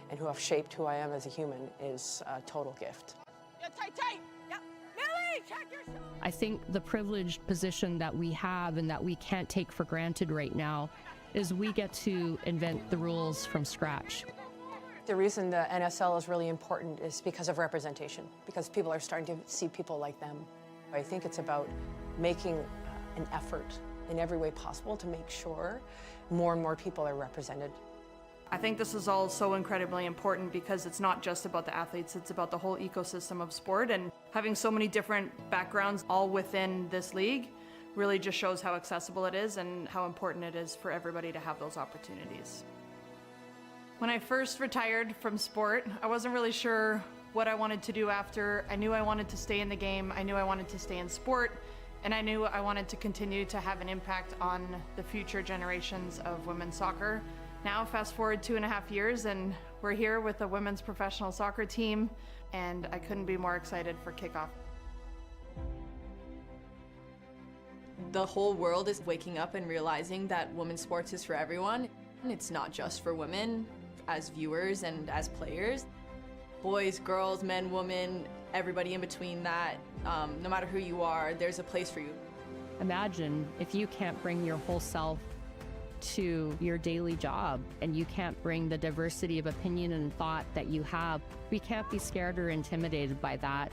and who have shaped who I am as a human is a total gift. Yeah, tight. Yep. Millie, check your shoulder. I think the privileged position that we have and that we can't take for granted right now is we get to invent the rules from scratch. The reason the NSL is really important is because of representation, because people are starting to see people like them. I think it's about making an effort in every way possible to make sure more and more people are represented. I think this is all so incredibly important because it's not just about the athletes, it's about the whole ecosystem of sport, and having so many different backgrounds all within this league really just shows how accessible it is and how important it is for everybody to have those opportunities. When I first retired from sport, I wasn't really sure what I wanted to do after. I knew I wanted to stay in the game, I knew I wanted to stay in sport, and I knew I wanted to continue to have an impact on the future generations of women's soccer. Now, fast forward 2.5 years, and we're here with the women's professional soccer team, and I couldn't be more excited for kickoff. The whole world is waking up and realizing that women's sports is for everyone. It's not just for women as viewers and as players. Boys, girls, men, women, everybody in between that, no matter who you are, there's a place for you. Imagine if you can't bring your whole self to your daily job and you can't bring the diversity of opinion and thought that you have. We can't be scared or intimidated by that.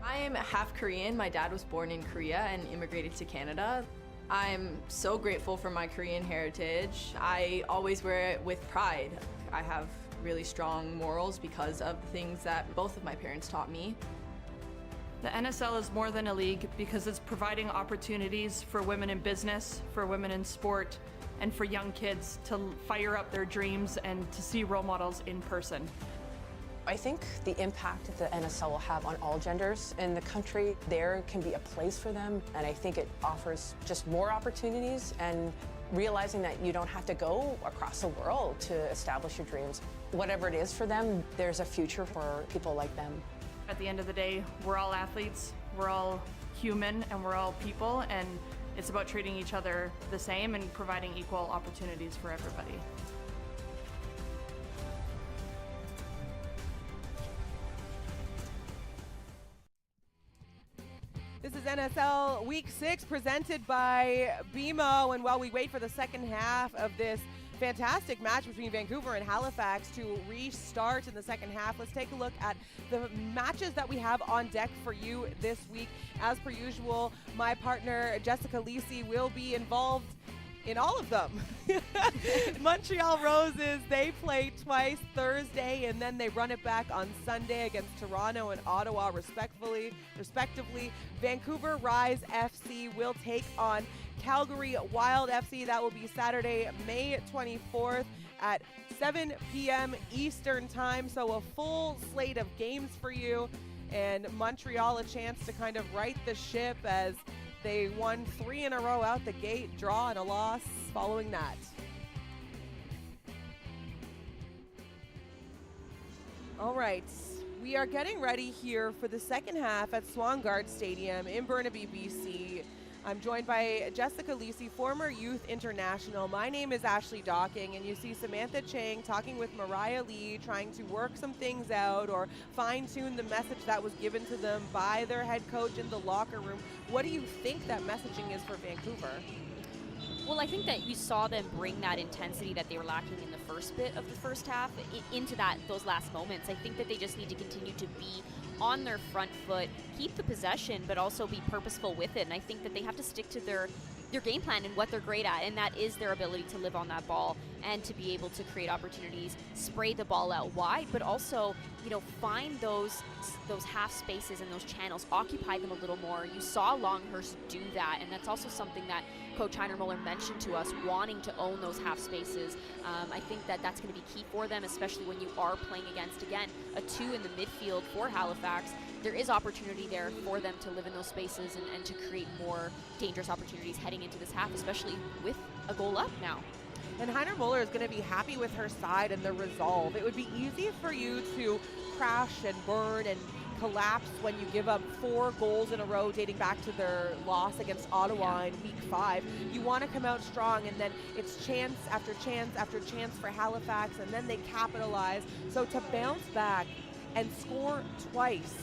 I am half Korean. My dad was born in Korea and immigrated to Canada. I'm so grateful for my Korean heritage. I always wear it with pride. I have really strong morals because of the things that both of my parents taught me. The NSL is more than a league because it's providing opportunities for women in business, for women in sport, and for young kids to fire up their dreams and to see role models in person. I think the impact that the NSL will have on all genders in the country, there can be a place for them, and I think it offers just more opportunities and realizing that you don't have to go across the world to establish your dreams. Whatever it is for them, there's a future for people like them. At the end of the day, we're all athletes, we're all human, and we're all people, and it's about treating each other the same and providing equal opportunities for everybody. This is NSL Week 6 presented by BMO, and while we wait for the second half of this fantastic match between Vancouver and Halifax to restart in the second half, let's take a look at the matches that we have on deck for you this week. As per usual, my partner Jessica Lisi will be involved in all of them. Montreal Roses, they play twice Thursday and then they run it back on Sunday against Toronto and Ottawa respectively. Vancouver Rise FC will take on Calgary Wild FC. That will be Saturday, May 24th at 7 p.m. Eastern time. So a full slate of games for you, and Montreal a chance to kind of right the ship as they won 3 in a row out the gate, draw and a loss following that. All right, we are getting ready here for the second half at Swangard Stadium in Burnaby, BC. I'm joined by Jessica Lisi, former youth international. My name is Ashley Docking, and you see Samantha Chang talking with Mariah Lee, trying to work some things out or fine-tune the message that was given to them by their head coach in the locker room. What do you think that messaging is for Vancouver? Well, I think that you saw them bring that intensity that they were lacking in the first bit of the first half into those last moments. I think that they just need to continue to be on their front foot, keep the possession, but also be purposeful with it. And I think that they have to stick to their game plan and what they're great at, and that is their ability to live on that ball and to be able to create opportunities, spray the ball out wide, but also, find those half spaces and those channels, occupy them a little more. You saw Longhurst do that, and that's also something that Coach Heinermuller mentioned to us, wanting to own those half spaces. I think that that's going to be key for them, especially when you are playing against, again, a 2 in the midfield for Halifax. There is opportunity there for them to live in those spaces and to create more dangerous opportunities heading into this half, especially with a goal up now. And Heinermuller is going to be happy with her side and the resolve. It would be easy for you to crash and burn and collapse when you give up 4 goals in a row dating back to their loss against Ottawa in week 5. You want to come out strong, and then it's chance after chance after chance for Halifax, and then they capitalize. So to bounce back and score twice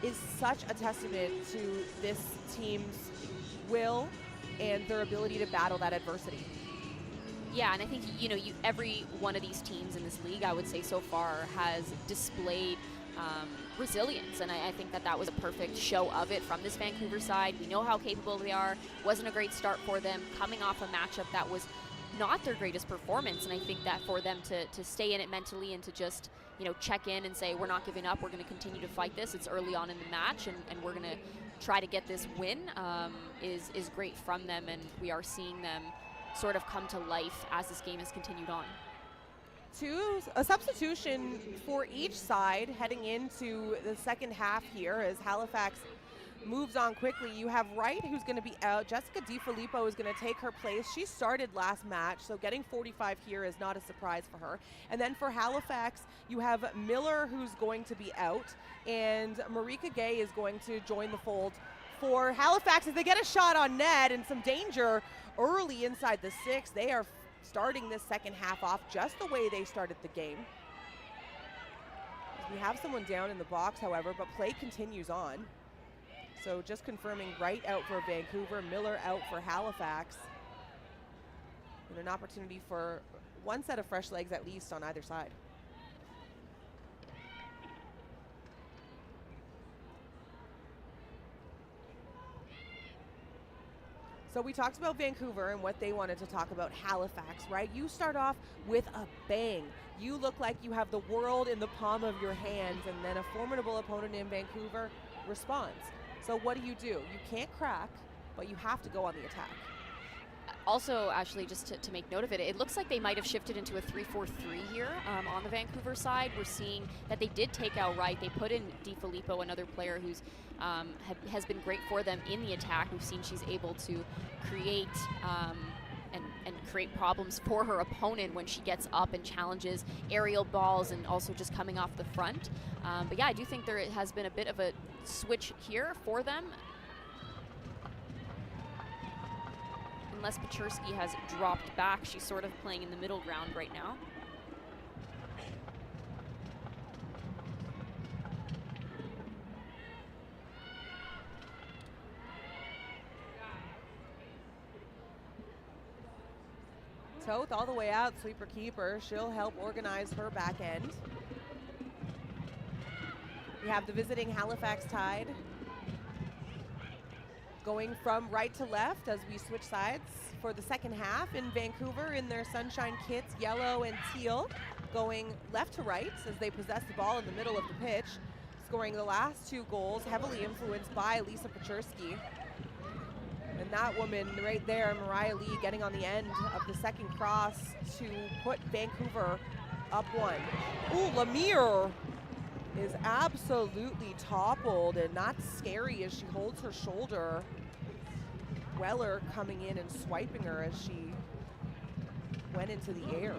is such a testament to this team's will and their ability to battle that adversity. Yeah, and I think, every one of these teams in this league, I would say so far, has displayed resilience, and I think that was a perfect show of it from this Vancouver side. We know how capable they are. Wasn't a great start for them, coming off a matchup that was not their greatest performance, and I think that for them to stay in it mentally and to just check in and say, we're not giving up, we're going to continue to fight this. It's early on in the match, and we're going to try to get this win is great from them, and we are seeing them sort of come to life as this game has continued on. A substitution for each side heading into the second half here as Halifax moves on quickly. You have Wright, who's going to be out. Jessica DiFilippo is going to take her place. She started last match, so getting 45 here is not a surprise for her. And then for Halifax, you have Miller, who's going to be out, and Marika Gay is going to join the fold for Halifax as they get a shot on net and some danger early inside the 6. They are starting this second half off just the way they started the game. We have someone down in the box, however, but play continues on. So just confirming, Wright out for Vancouver, Miller out for Halifax. And an opportunity for one set of fresh legs at least on either side. So we talked about Vancouver and what they wanted to talk about Halifax, right? You start off with a bang. You look like you have the world in the palm of your hands, and then a formidable opponent in Vancouver responds. So what do? You can't crack, but you have to go on the attack. Also, Ashley, just to make note of it, it looks like they might have shifted into a 3-4-3 here on the Vancouver side. We're seeing that they did take out Wright. They put in DiFilippo, another player who's has been great for them in the attack. We've seen she's able to create and create problems for her opponent when she gets up and challenges aerial balls, and also just coming off the front. But yeah, I do think there has been a bit of a switch here for them. Unless Paczerski has dropped back, she's sort of playing in the middle ground right now. Toth all the way out, sweeper keeper. She'll help organize her back end. We have the visiting Halifax Tide going from right to left as we switch sides for the second half. In Vancouver in their sunshine kits, yellow and teal, going left to right as they possess the ball in the middle of the pitch, scoring the last 2 goals, heavily influenced by Lisa Paczerski. And that woman right there, Mariah Lee, getting on the end of the second cross to put Vancouver up 1. Ooh, Lemire is absolutely toppled, and that's scary as she holds her shoulder. Weller coming in and swiping her as she went into the air.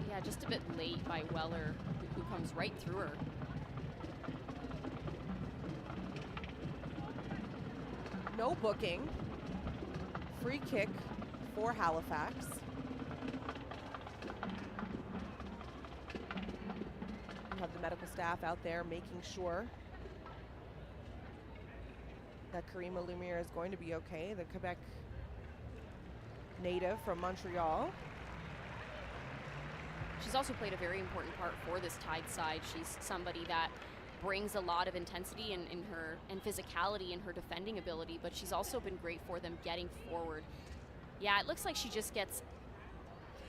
Yeah, just a bit late by Weller, who comes right through her. No booking. Free kick for Halifax. We have the medical staff out there making sure that Karima Lemire is going to be okay, the Quebec native from Montreal. She's also played a very important part for this Tide side. She's somebody that brings a lot of intensity in her and physicality in her defending ability, but she's also been great for them getting forward. Yeah, it looks like she just gets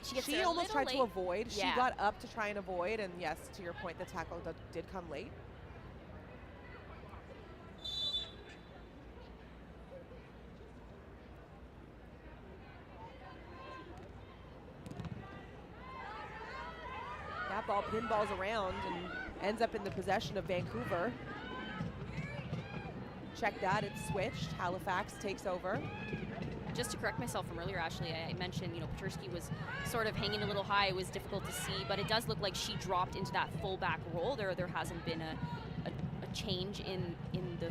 She almost tried to avoid. Yeah. She got up to try and avoid, and yes, to your point, the tackle did come late. That ball pinballs around and ends up in the possession of Vancouver. Check that, it's switched. Halifax takes over. just to correct myself from earlier, Ashley, I mentioned, Petersky was sort of hanging a little high. It was difficult to see, but it does look like she dropped into that fullback role. There hasn't been a change in the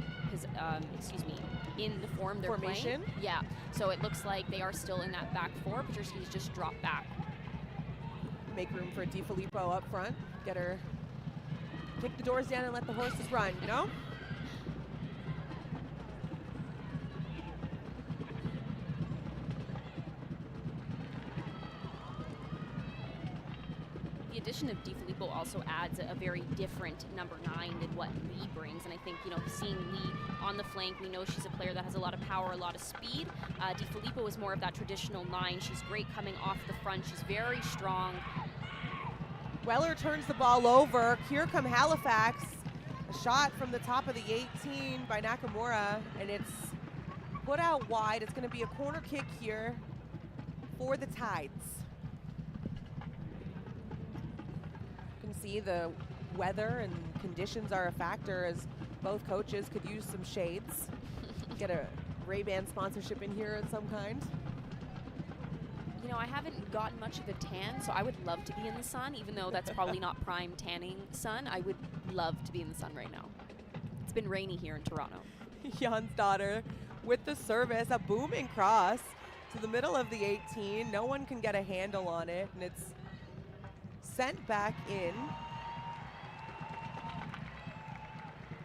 form they're formation. Playing. Yeah, so it looks like they are still in that back four. Petersky's just dropped back. Make room for DiFilippo up front. Get her, kick the doors down and let the horses run, The addition of DiFilippo also adds a very different number 9 than what Lee brings, and I think seeing Lee on the flank, we know she's a player that has a lot of power, a lot of speed. DiFilippo is more of that traditional 9. She's great coming off the front. She's very strong. Weller turns the ball over. Here come Halifax. A shot from the top of the 18 by Nakamura, and it's put out wide. It's going to be a corner kick here for the Tides. See, the weather and conditions are a factor, as both coaches could use some shades. Get a Ray-Ban sponsorship in here of some kind. I haven't gotten much of a tan, so I would love to be in the sun, even though that's probably not prime tanning sun. I would love to be in the sun right now. It's been rainy here in Toronto. Jan's daughter with the service, a booming cross to the middle of the 18. No one can get a handle on it, and it's sent back in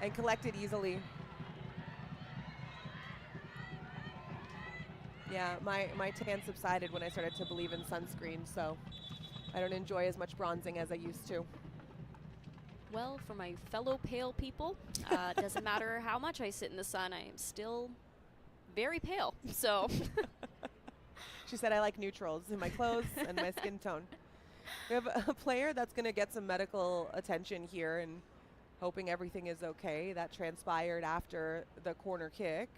and collected easily. Yeah, my tan subsided when I started to believe in sunscreen, so I don't enjoy as much bronzing as I used to. Well, for my fellow pale people, doesn't matter how much I sit in the sun, I am still very pale, so. She said I like neutrals in my clothes and my skin tone. We have a player that's going to get some medical attention here, and hoping everything is okay. That transpired after the corner kick.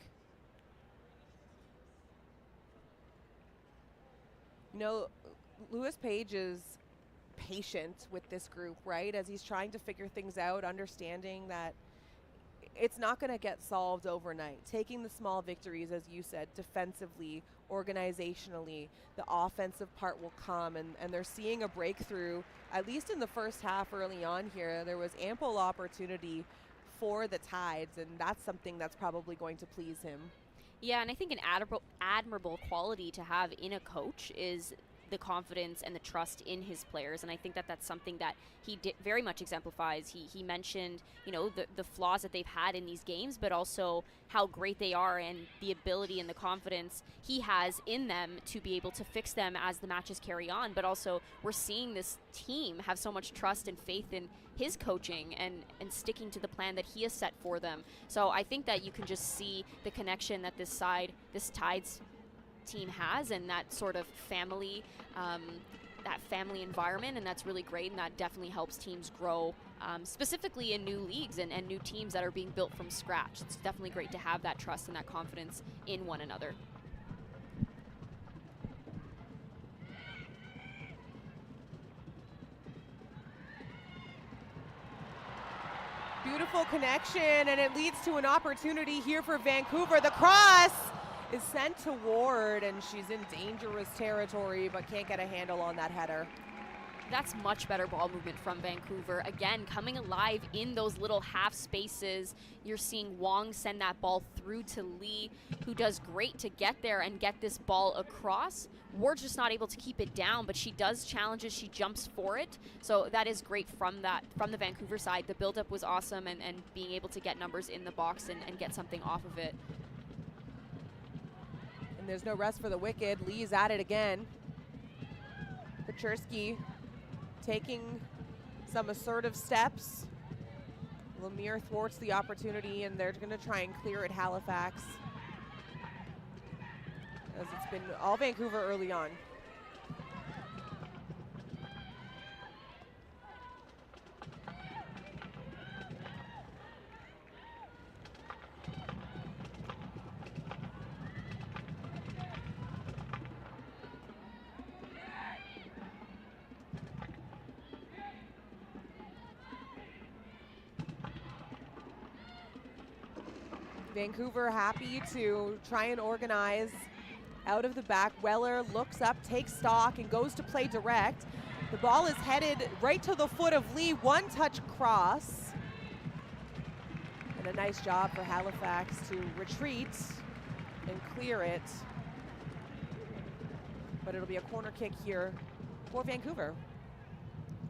Lewis Page is patient with this group, right? As he's trying to figure things out, understanding that it's not going to get solved overnight. Taking the small victories, as you said, defensively, organizationally, the offensive part will come, and they're seeing a breakthrough, at least in the first half early on here. There was ample opportunity for the Tides, and that's something that's probably going to please him. Yeah, and I think an admirable quality to have in a coach is the confidence and the trust in his players, and I think that that's something that he very much exemplifies. He mentioned, the flaws that they've had in these games, but also how great they are and the ability and the confidence he has in them to be able to fix them as the matches carry on. But also, we're seeing this team have so much trust and faith in his coaching and sticking to the plan that he has set for them. So I think that you can just see the connection that this Tides team has, and that sort of family environment, and that's really great, and that definitely helps teams grow, specifically in new leagues and new teams that are being built from scratch. It's definitely great to have that trust and that confidence in one another. Beautiful connection, and it leads to an opportunity here for Vancouver. The cross is sent to Ward, and she's in dangerous territory, but can't get a handle on that header. That's much better ball movement from Vancouver. Again, coming alive in those little half spaces. You're seeing Wong send that ball through to Lee, who does great to get there and get this ball across. Ward's just not able to keep it down, but she does challenge it. She jumps for it. So that is great from the Vancouver side. The buildup was awesome, and being able to get numbers in the box and get something off of it. And there's no rest for the Wicked. Lee's at it again. Pechersky taking some assertive steps. Lemire thwarts the opportunity, and they're going to try and clear it, Halifax, as it's been all Vancouver early on. Vancouver happy to try and organize out of the back. Weller looks up, takes stock, and goes to play direct. The ball is headed right to the foot of Lee. One-touch cross. And a nice job for Halifax to retreat and clear it. But it'll be a corner kick here for Vancouver.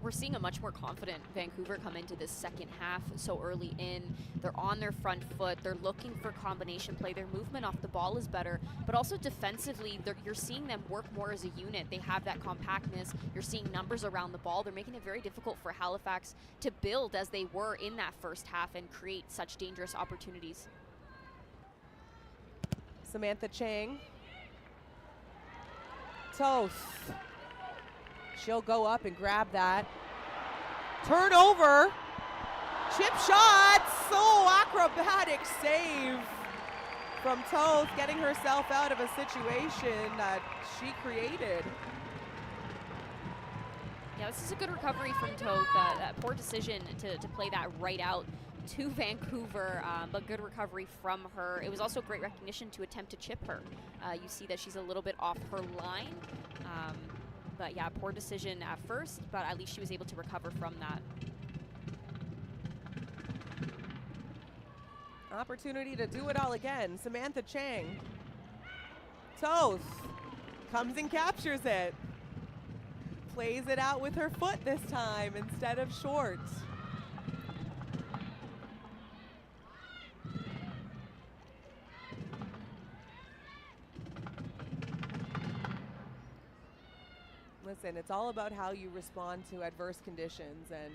We're seeing a much more confident Vancouver come into this second half so early in. They're on their front foot. They're looking for combination play. Their movement off the ball is better, but also defensively, you're seeing them work more as a unit. They have that compactness. You're seeing numbers around the ball. They're making it very difficult for Halifax to build as they were in that first half and create such dangerous opportunities. Samantha Chang. Toth. She'll go up and grab that. Turnover. Chip shot. So acrobatic save from Toth, getting herself out of a situation that she created. Yeah, this is a good recovery from Toth. That poor decision to play that right out to Vancouver, but good recovery from her. It was also great recognition to attempt to chip her. You see that she's a little bit off her line. But yeah, poor decision at first, but at least she was able to recover from that. Opportunity to do it all again. Samantha Chang. Toth comes and captures it. Plays it out with her foot this time instead of short. Listen, it's all about how you respond to adverse conditions, and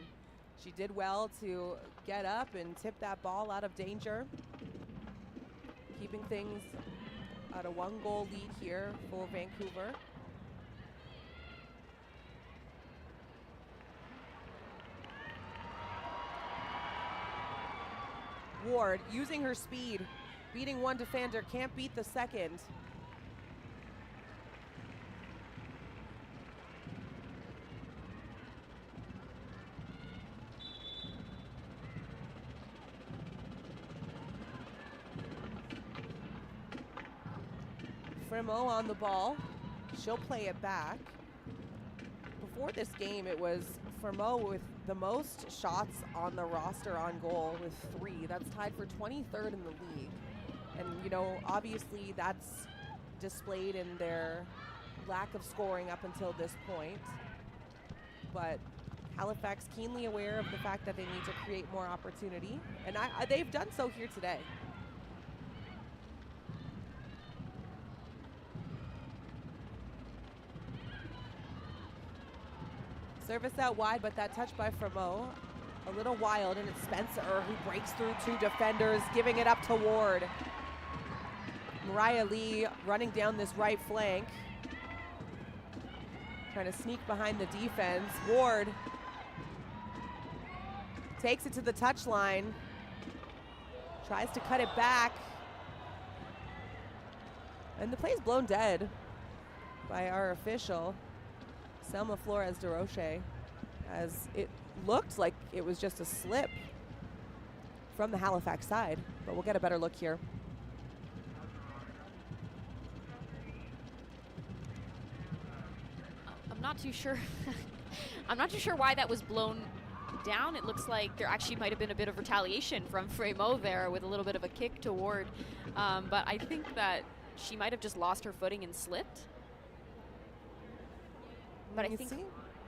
she did well to get up and tip that ball out of danger, keeping things at a 1-goal lead here for Vancouver. Ward using her speed, beating one defender, can't beat the second. Fremo on the ball. She'll play it back. Before this game, it was Fremo with the most shots on the roster on goal with 3. That's tied for 23rd in the league. And, you know, obviously that's displayed in their lack of scoring up until this point. But Halifax keenly aware of the fact that they need to create more opportunity. And they've done so here today. Service out wide, but that touch by Fremo, a little wild, and it's Spencer who breaks through 2 defenders, giving it up to Ward. Mariah Lee running down this right flank, trying to sneak behind the defense. Ward takes it to the touchline, tries to cut it back, and the play's blown dead by our official, Selma Flores de Roche, as it looked like it was just a slip from the Halifax side, but we'll get a better look here. I'm not too sure. I'm not too sure why that was blown down. It looks like there actually might have been a bit of retaliation from Fremo there with a little bit of a kick toward, but I think that she might have just lost her footing and slipped. But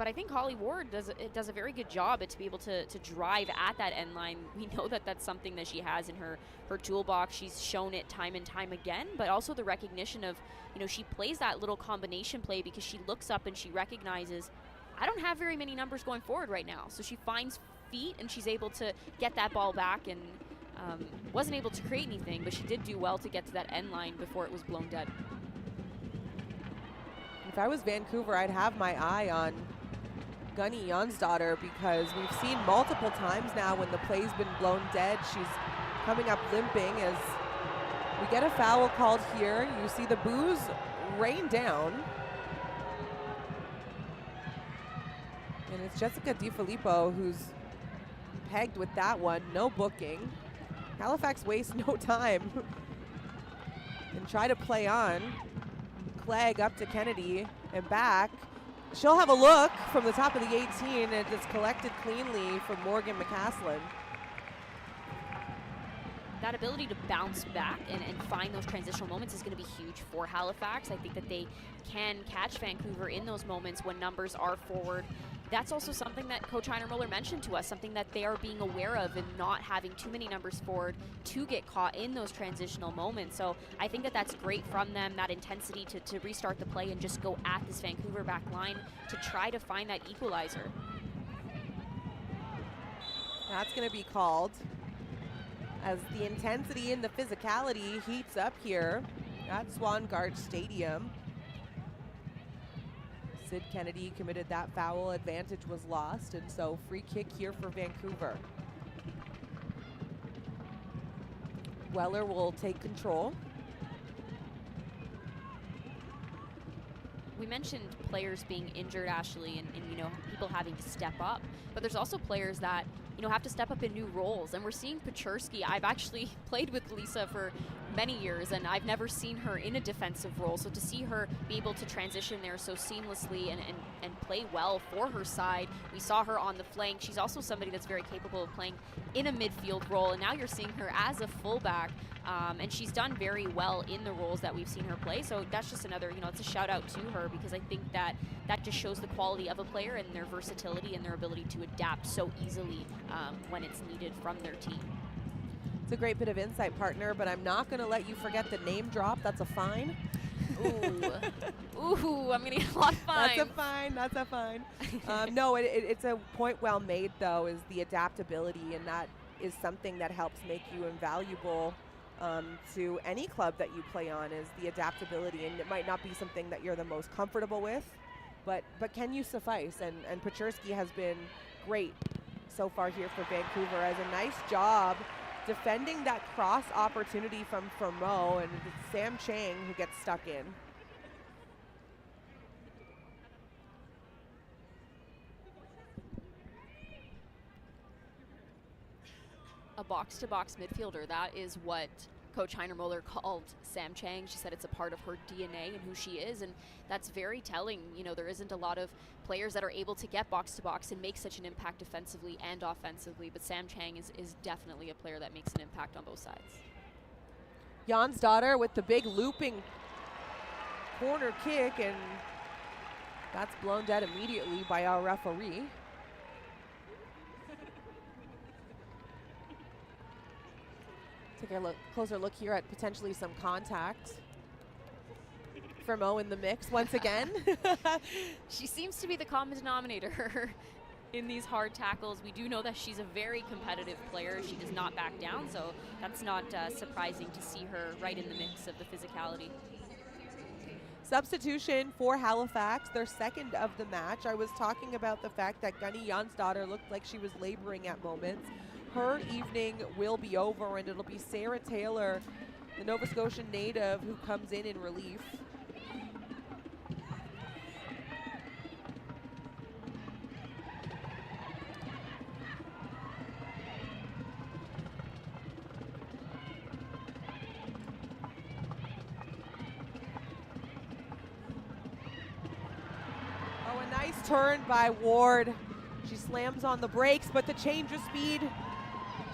I think Holly Ward does a very good job to be able to drive at that end line. We know that that's something that she has in her toolbox. She's shown it time and time again, but also the recognition of, you know, she plays that little combination play because she looks up and she recognizes, I don't have very many numbers going forward right now. So she finds feet and she's able to get that ball back, and wasn't able to create anything, but she did do well to get to that end line before it was blown dead. If I was Vancouver, I'd have my eye on Gunny Jonsdottir, because we've seen multiple times now when the play's been blown dead, she's coming up limping. As we get a foul called here, you see the boos rain down. And it's Jessica DiFilippo who's pegged with that one. No booking. Halifax wastes no time and try to play on. flag up to Kennedy and back. She'll have a look from the top of the 18, and it's collected cleanly from Morgan McCaslin. That ability to bounce back and find those transitional moments is going to be huge for Halifax. I think that they can catch Vancouver in those moments when numbers are forward. That's also something that Coach Heinermuller mentioned to us, something that they are being aware of and not having too many numbers forward to get caught in those transitional moments. So I think that that's great from them, that intensity to restart the play and just go at this Vancouver back line to try to find that equalizer. That's going to be called as the intensity and the physicality heats up here at Swangard Stadium. Sid Kennedy committed that foul, advantage was lost, and so free kick here for Vancouver. Weller will take control. We mentioned players being injured, Ashley, and you know, people having to step up, but there's also players that, you know, have to step up in new roles, and we're seeing Paczurski. I've actually played with Lisa for many years, and I've never seen her in a defensive role, so to see her be able to transition there so seamlessly and play well for her side. We saw her on the flank. She's also somebody that's very capable of playing in a midfield role, and now you're seeing her as a fullback, and she's done very well in the roles that we've seen her play. So that's just another, you know, it's a shout out to her, because I think that just shows the quality of a player and their versatility and their ability to adapt so easily when it's needed from their team. It's a great bit of insight, partner, but I'm not going to let you forget the name drop. That's a fine. Ooh, I'm going to get a lot of fines. That's a fine, that's a fine. No, it's a point well made, though, is the adaptability, and that is something that helps make you invaluable to any club that you play on, is the adaptability. And it might not be something that you're the most comfortable with, but can you suffice? And Paczurski has been great so far here for Vancouver, as a nice job defending that cross opportunity from Fermo, and it's Sam Chang who gets stuck in. A box-to-box midfielder, that is what Coach Heinermuller called Sam Chang. She said it's a part of her DNA and who she is, and that's very telling. You know, there isn't a lot of players that are able to get box-to-box and make such an impact defensively and offensively, but Sam Chang is definitely a player that makes an impact on both sides. Jonsdottir with the big looping corner kick, and that's blown dead immediately by our referee. Take a closer look here at potentially some contact. Fermo in the mix once again. She seems to be the common denominator in these hard tackles. We do know that she's a very competitive player. She does not back down, so that's not surprising to see her right in the mix of the physicality. Substitution for Halifax, their second of the match. I was talking about the fact that Gunny Jonsdottir looked like she was laboring at moments. Her evening will be over, and it'll be Sarah Taylor, the Nova Scotian native, who comes in relief. Oh, a nice turn by Ward. She slams on the brakes, but the change of speed,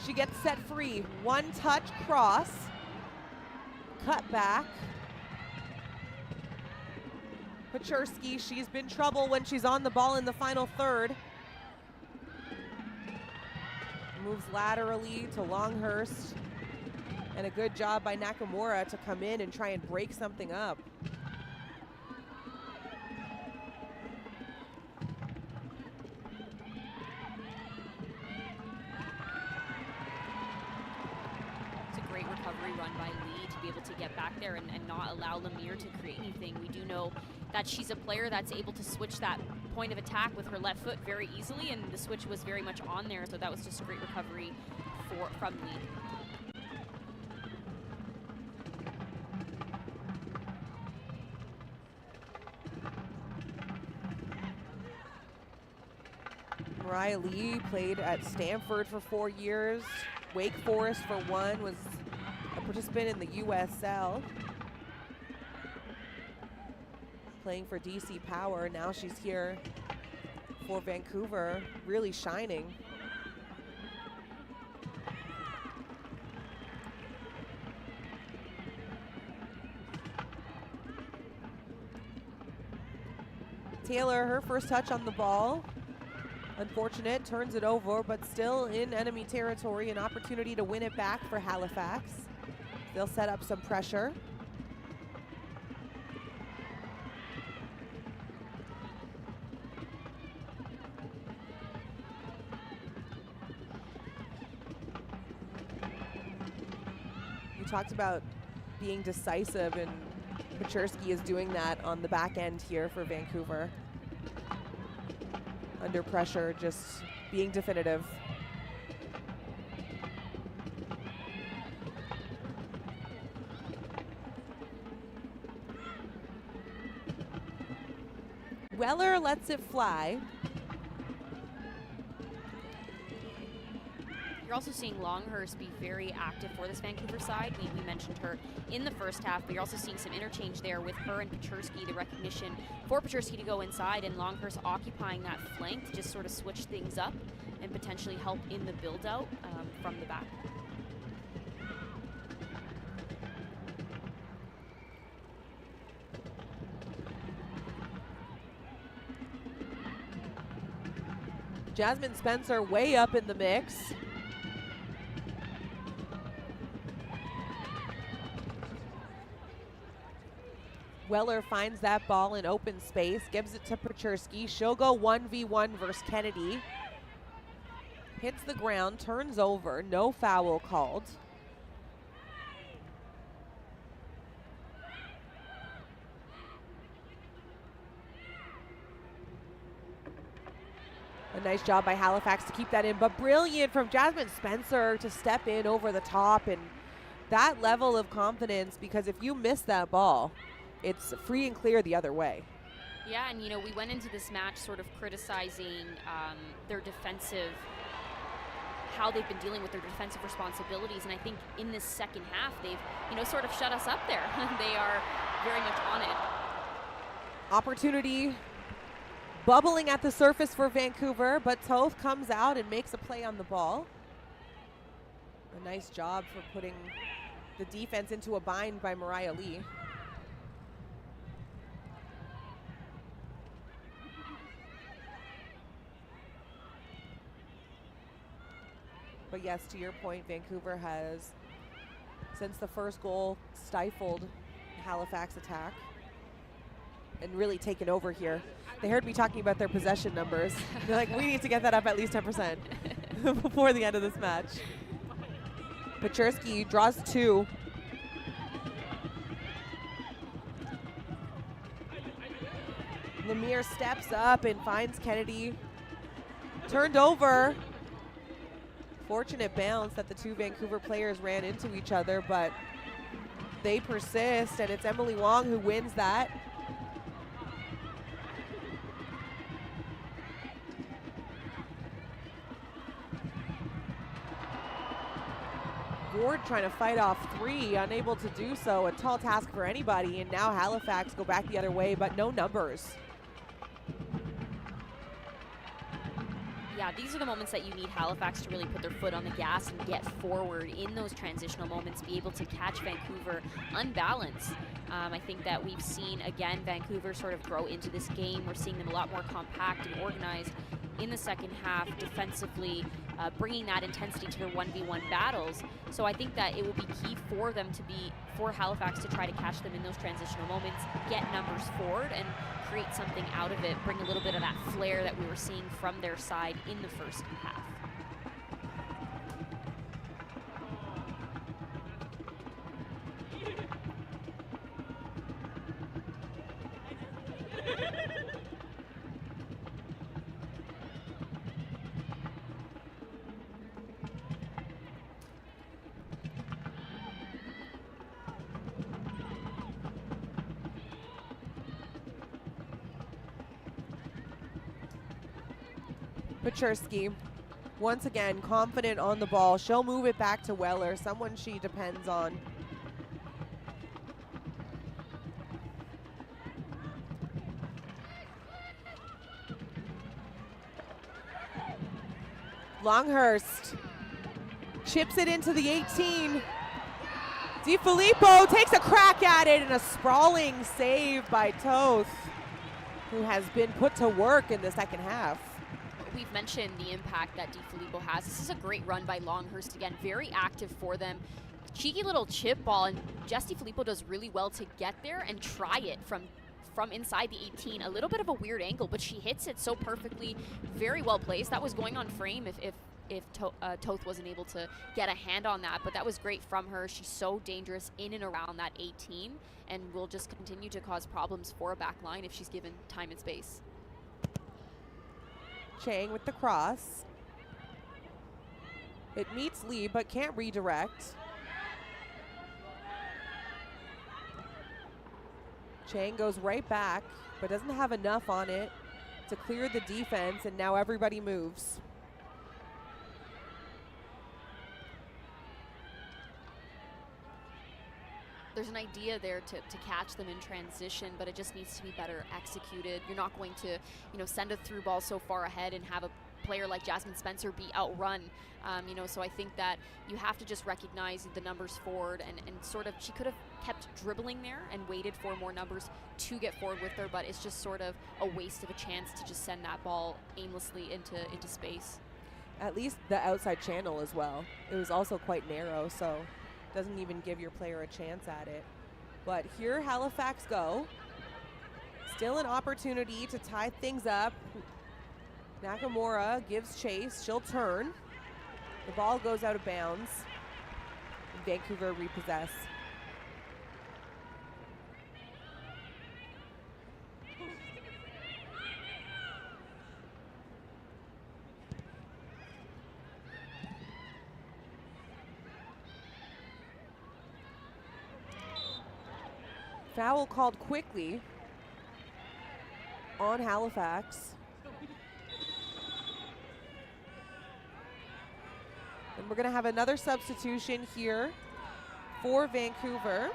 she gets set free. One touch cross, cut back. Paczurski, she's been trouble when she's on the ball in the final third. Moves laterally to Longhurst, and a good job by Nakamura to come in and try and break something up. Run by Lee to be able to get back there and not allow Lemire to create anything. We do know that she's a player that's able to switch that point of attack with her left foot very easily, and the switch was very much on there, so that was just a great recovery from Lee. Mariah Lee played at Stanford for 4 years, Wake Forest for 1, was a participant in the USL. playing for DC Power. Now she's here for Vancouver, really shining. Taylor, her first touch on the ball. Unfortunate, turns it over, but still in enemy territory. An opportunity to win it back for Halifax. They'll set up some pressure. We talked about being decisive, and Pechersky is doing that on the back end here for Vancouver. Under pressure, just being definitive. Weller lets it fly. You're also seeing Longhurst be very active for this Vancouver side. We mentioned her in the first half, but you're also seeing some interchange there with her and Pechersky, the recognition for Pechersky to go inside, and Longhurst occupying that flank to just sort of switch things up and potentially help in the build-out from the back. Jasmine Spencer way up in the mix. Weller finds that ball in open space, gives it to Pechersky. She'll go 1v1 versus Kennedy. Hits the ground, turns over, no foul called. A nice job by Halifax to keep that in, but brilliant from Jasmine Spencer to step in over the top, and that level of confidence, because if you miss that ball, it's free and clear the other way. Yeah, and we went into this match sort of criticizing their defensive, how they've been dealing with their defensive responsibilities, and I think in this second half they've sort of shut us up there. They are very much on it. Opportunity bubbling at the surface for Vancouver, but Toth comes out and makes a play on the ball. A nice job for putting the defense into a bind by Mariah Lee. But yes, to your point, Vancouver has, since the first goal, stifled Halifax attack and really taken over here. They heard me talking about their possession numbers. They're like, we need to get that up at least 10% before the end of this match. Pechersky draws two. Lemire steps up and finds Kennedy. Turned over. Fortunate bounce that the two Vancouver players ran into each other, but they persist, and it's Emily Wong who wins that. Ward trying to fight off three, unable to do so. A tall task for anybody, and now Halifax go back the other way, but no numbers. Yeah, these are the moments that you need Halifax to really put their foot on the gas and get forward in those transitional moments, be able to catch Vancouver unbalanced. I think that we've seen, again, Vancouver sort of grow into this game. We're seeing them a lot more compact and organized in the second half defensively, bringing that intensity to their 1v1 battles. So I think that it will be key for them for Halifax to try to catch them in those transitional moments, get numbers forward, and create something out of it, bring a little bit of that flair that we were seeing from their side in the first half. Pechersky, once again, confident on the ball. She'll move it back to Weller, someone she depends on. Longhurst chips it into the 18. DiFilippo takes a crack at it, and a sprawling save by Toth, who has been put to work in the second half. We've mentioned the impact that DiFilippo has. This is a great run by Longhurst again, very active for them. Cheeky little chip ball, and Jess DiFilippo does really well to get there and try it from inside the 18. A little bit of a weird angle, but she hits it so perfectly, very well placed. That was going on frame if Toth wasn't able to get a hand on that, but that was great from her. She's so dangerous in and around that 18, and will just continue to cause problems for a back line if she's given time and space. Chang with the cross. It meets Lee, but can't redirect. Chang goes right back, but doesn't have enough on it to clear the defense, and now everybody moves. There's an idea there to catch them in transition, but it just needs to be better executed. You're not going to, send a through ball so far ahead and have a player like Jasmine Spencer be outrun. So I think that you have to just recognize the numbers forward and sort of, she could have kept dribbling there and waited for more numbers to get forward with her, but it's just sort of a waste of a chance to just send that ball aimlessly into space. At least the outside channel as well. It was also quite narrow, so doesn't even give your player a chance at it. But here Halifax go. Still an opportunity to tie things up. Nakamura gives chase. She'll turn. The ball goes out of bounds. And Vancouver repossess. Foul called quickly on Halifax. And we're going to have another substitution here for Vancouver.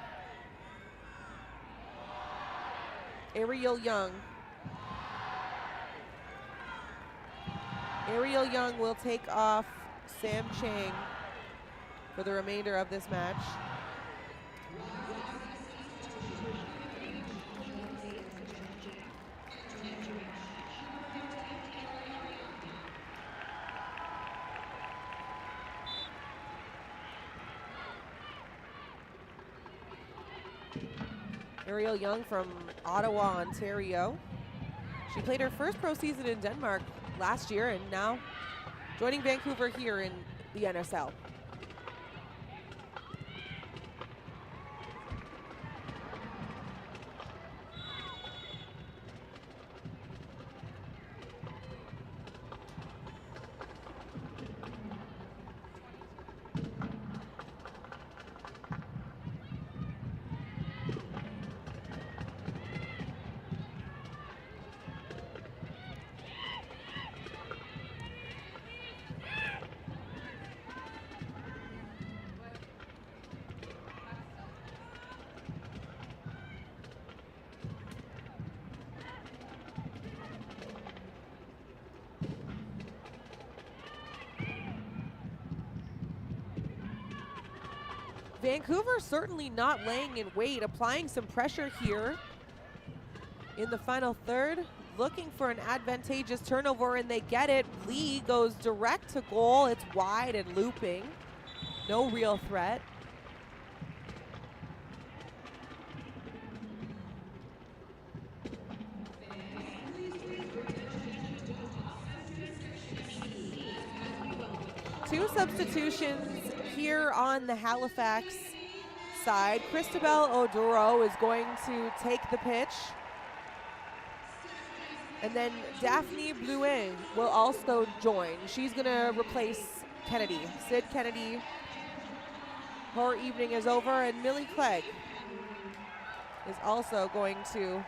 Ariel Young. Ariel Young will take off Sam Chang for the remainder of this match. Ariel Young from Ottawa, Ontario. She played her first pro season in Denmark last year and now joining Vancouver here in the NSL. Vancouver certainly not laying in wait, applying some pressure here in the final third, looking for an advantageous turnover, and they get it. Lee goes direct to goal. It's wide and looping. No real threat. Two substitutions here on the Halifax side. Christabel Oduro is going to take the pitch. And then Daphne Blouin will also join. She's going to replace Kennedy. Sid Kennedy, her evening is over, and Millie Clegg is also going to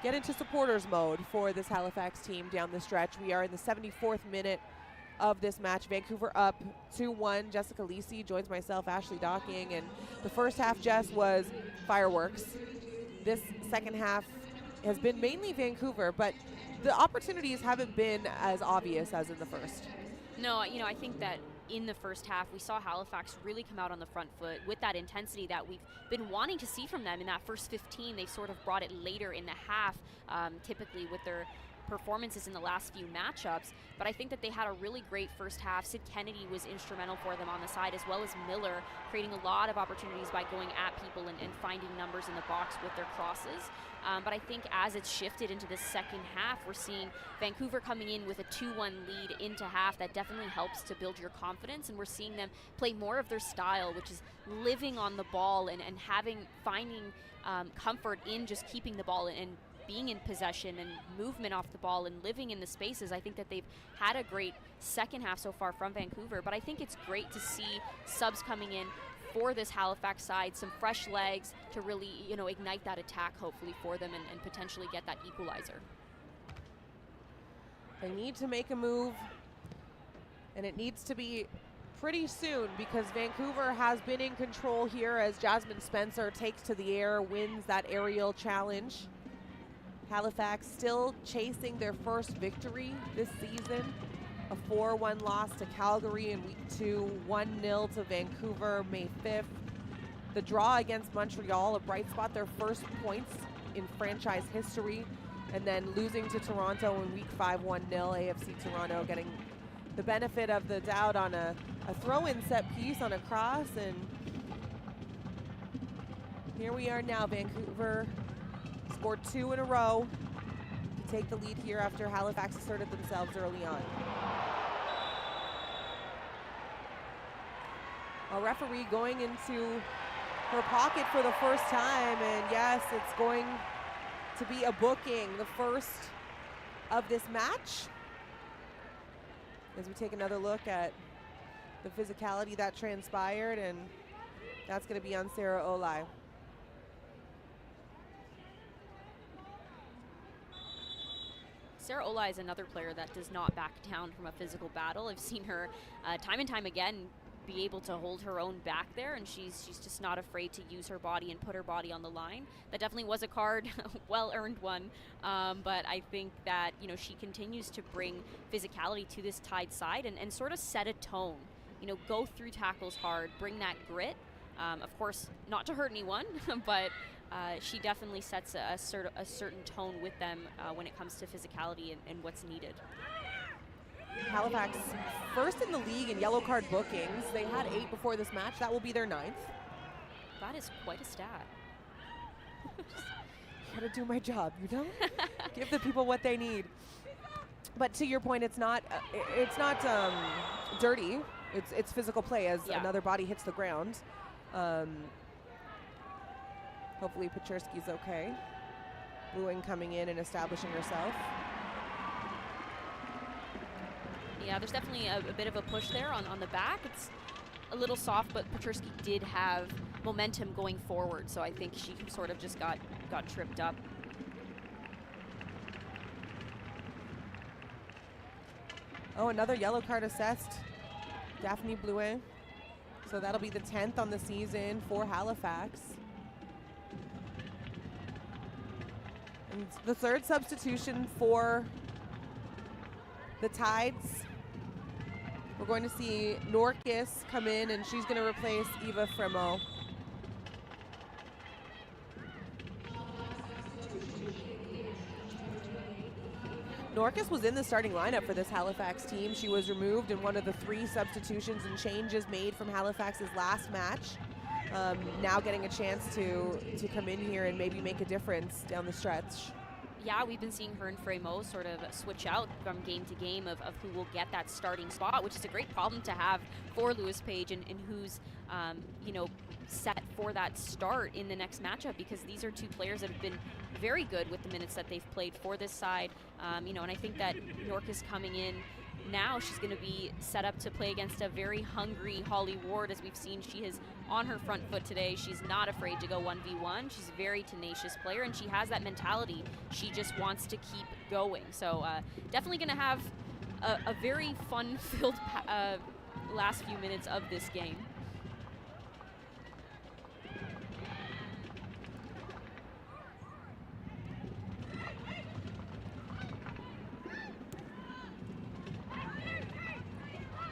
get into supporters mode for this Halifax team down the stretch. We are in the 74th minute of this match. Vancouver up 2-1. Jessica Lisi joins myself, Ashley Docking, and the first half, Jess, was fireworks. This second half has been mainly Vancouver, but the opportunities haven't been as obvious as in the first. No, I think that in the first half, we saw Halifax really come out on the front foot with that intensity that we've been wanting to see from them in that first 15. They sort of brought it later in the half, typically with their performances in the last few matchups. But I think that they had a really great first half. Sid Kennedy was instrumental for them on the side, as well as Miller, creating a lot of opportunities by going at people and finding numbers in the box with their crosses. But I think as it's shifted into the second half, we're seeing Vancouver coming in with a 2-1 lead into half. That definitely helps to build your confidence, and we're seeing them play more of their style, which is living on the ball and finding comfort in just keeping the ball and being in possession and movement off the ball and living in the spaces. I think that they've had a great second half so far from Vancouver, but I think it's great to see subs coming in for this Halifax side, some fresh legs to really, ignite that attack hopefully for them and potentially get that equalizer. They need to make a move, and it needs to be pretty soon, because Vancouver has been in control here as Jasmine Spencer takes to the air, wins that aerial challenge. Halifax still chasing their first victory this season. A 4-1 loss to Calgary in week 2, 1-0 to Vancouver May 5th. The draw against Montreal, a bright spot, their first points in franchise history, and then losing to Toronto in week 5, 1-0. AFC Toronto getting the benefit of the doubt on a throw-in set piece on a cross, and here we are now. Vancouver scored 2 in a row to take the lead here after Halifax asserted themselves early on. A referee going into her pocket for the first time, and yes, it's going to be a booking, the first of this match. As we take another look at the physicality that transpired, and that's going to be on Sarah Olai. Sarah Olai is another player that does not back down from a physical battle. I've seen her time and time again be able to hold her own back there, and she's just not afraid to use her body and put her body on the line. That definitely was a card, well-earned one, but I think that she continues to bring physicality to this Tide side and sort of set a tone. Go through tackles hard, bring that grit. Of course, not to hurt anyone, but she definitely sets a certain tone with them when it comes to physicality and what's needed. Halifax first in the league in yellow card bookings. They had 8 before this match. That will be their 9th. That is quite a stat. Gotta do my job, give the people what they need. But to your point, it's not dirty. It's physical play as another body hits the ground. Hopefully Paczerski's okay. Bluing coming in and establishing herself. Yeah, there's definitely a bit of a push there on the back. It's a little soft, but Paczerski did have momentum going forward, so I think she sort of just got tripped up. Oh, another yellow card assessed. Daphne Bluet. So that'll be the 10th on the season for Halifax. And the third substitution for the Tides. We're going to see Norkis come in, and she's going to replace Eva Fremo. Norkis was in the starting lineup for this Halifax team. She was removed in one of the 3 substitutions and changes made from Halifax's last match. Now getting a chance to come in here and maybe make a difference down the stretch. Yeah, we've been seeing her and Fremo sort of switch out from game to game of who will get that starting spot, which is a great problem to have for Lewis Page and who's, set for that start in the next matchup, because these are 2 players that have been very good with the minutes that they've played for this side. And I think that Norkis coming in now, she's going to be set up to play against a very hungry Holly Ward. As we've seen, she is on her front foot today. She's not afraid to go 1v1. She's a very tenacious player, and she has that mentality. She just wants to keep going. So definitely going to have a very fun-filled last few minutes of this game.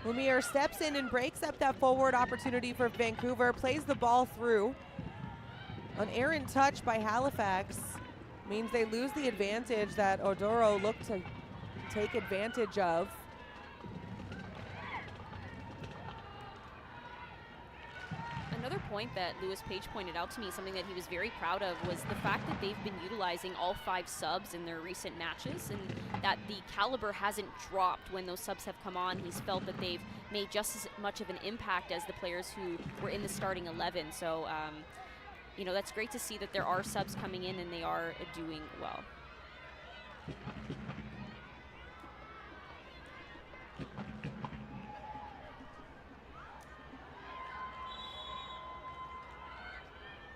Lumiere steps in and breaks up that forward opportunity for Vancouver, plays the ball through. An errant touch by Halifax means they lose the advantage that Odoro looked to take advantage of. Another point that Lewis Page pointed out to me, something that he was very proud of, was the fact that they've been utilizing all 5 subs in their recent matches, and that the caliber hasn't dropped when those subs have come on. He's felt that they've made just as much of an impact as the players who were in the starting 11. So, you know, that's great to see that there are subs coming in and they are doing well.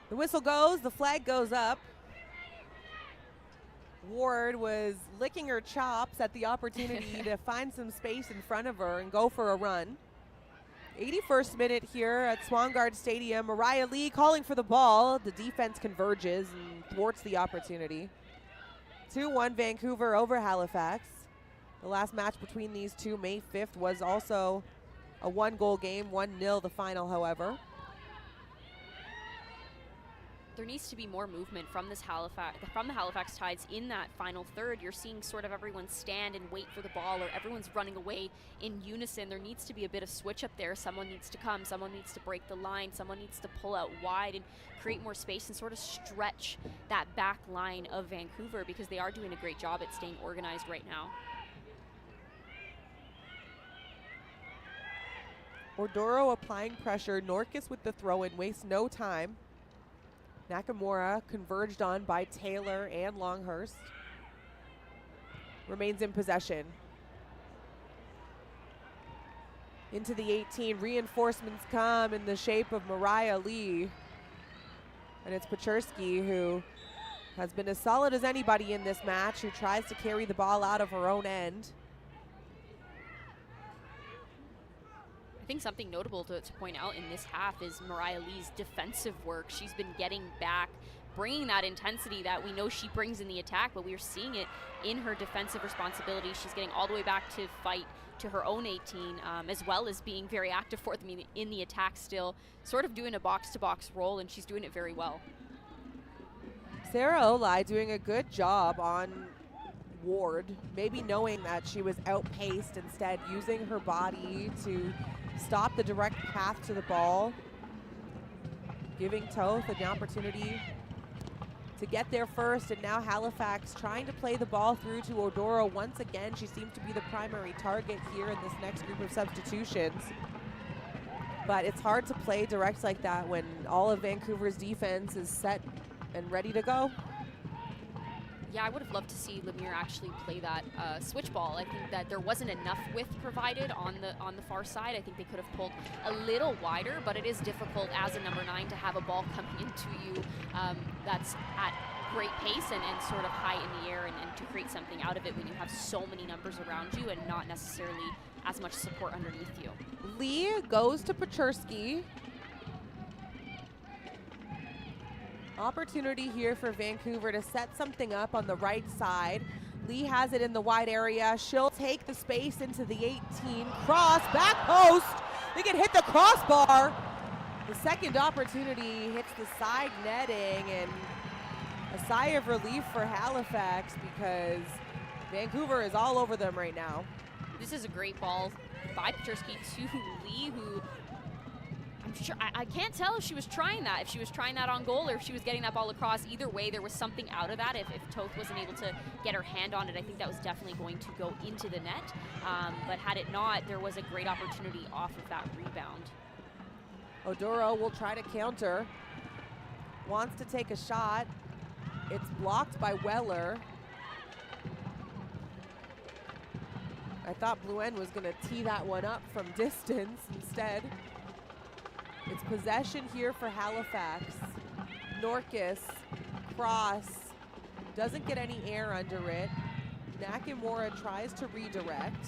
The whistle goes, the flag goes up. Ward was licking her chops at the opportunity to find some space in front of her and go for a run. 81st minute here at Swangard Stadium. Mariah Lee calling for the ball. The defense converges and thwarts the opportunity. 2-1 Vancouver over Halifax. The last match between these two, May 5th, was also a 1-goal game, 1-0 the final, however. There needs to be more movement from the Halifax Tides in that final third. You're seeing sort of everyone stand and wait for the ball, or everyone's running away in unison. There needs to be a bit of switch up there. Someone needs to come, someone needs to break the line, someone needs to pull out wide and create more space and sort of stretch that back line of Vancouver, because they are doing a great job at staying organized right now. Odoro applying pressure. Norkus with the throw-in, wastes no time. Nakamura converged on by Taylor and Longhurst. Remains in possession. Into the 18, reinforcements come in the shape of Mariah Lee. And it's Paczerski, who has been as solid as anybody in this match, who tries to carry the ball out of her own end. I think something notable to point out in this half is Mariah Lee's defensive work. She's been getting back, bringing that intensity that we know she brings in the attack, but we are seeing it in her defensive responsibility. She's getting all the way back to fight to her own 18, as well as being very active for them in the attack still, sort of doing a box-to-box role, and she's doing it very well. Sarah Olai doing a good job on Ward, maybe knowing that she was outpaced, instead using her body to stop the direct path to the ball, giving Toth an opportunity to get there first. And now Halifax trying to play the ball through to Odoro. Once again, she seems to be the primary target here in this next group of substitutions. But it's hard to play direct like that when all of Vancouver's defense is set and ready to go. Yeah, I would have loved to see Lemire actually play that switch ball. I think that there wasn't enough width provided on the far side. I think they could have pulled a little wider, but it is difficult as a number 9 to have a ball coming into you that's at great pace and sort of high in the air, and to create something out of it when you have so many numbers around you and not necessarily as much support underneath you. Lee goes to Paczerski. Opportunity here for Vancouver to set something up on the right side. Lee has it in the wide area. She'll take the space into the 18. Cross, back post. They can hit the crossbar. The second opportunity hits the side netting, and a sigh of relief for Halifax because Vancouver is all over them right now. This is a great ball by Paczerski to Lee, who I'm sure, I can't tell if she was trying that, if she was trying that on goal or if she was getting that ball across. Either way, there was something out of that. If Toth wasn't able to get her hand on it, I think that was definitely going to go into the net. But had it not, there was a great opportunity off of that rebound. Odoro will try to counter. Wants to take a shot. It's blocked by Weller. I thought Bluen was going to tee that one up from distance instead. It's possession here for Halifax. Norkus, cross, doesn't get any air under it. Nakamura tries to redirect.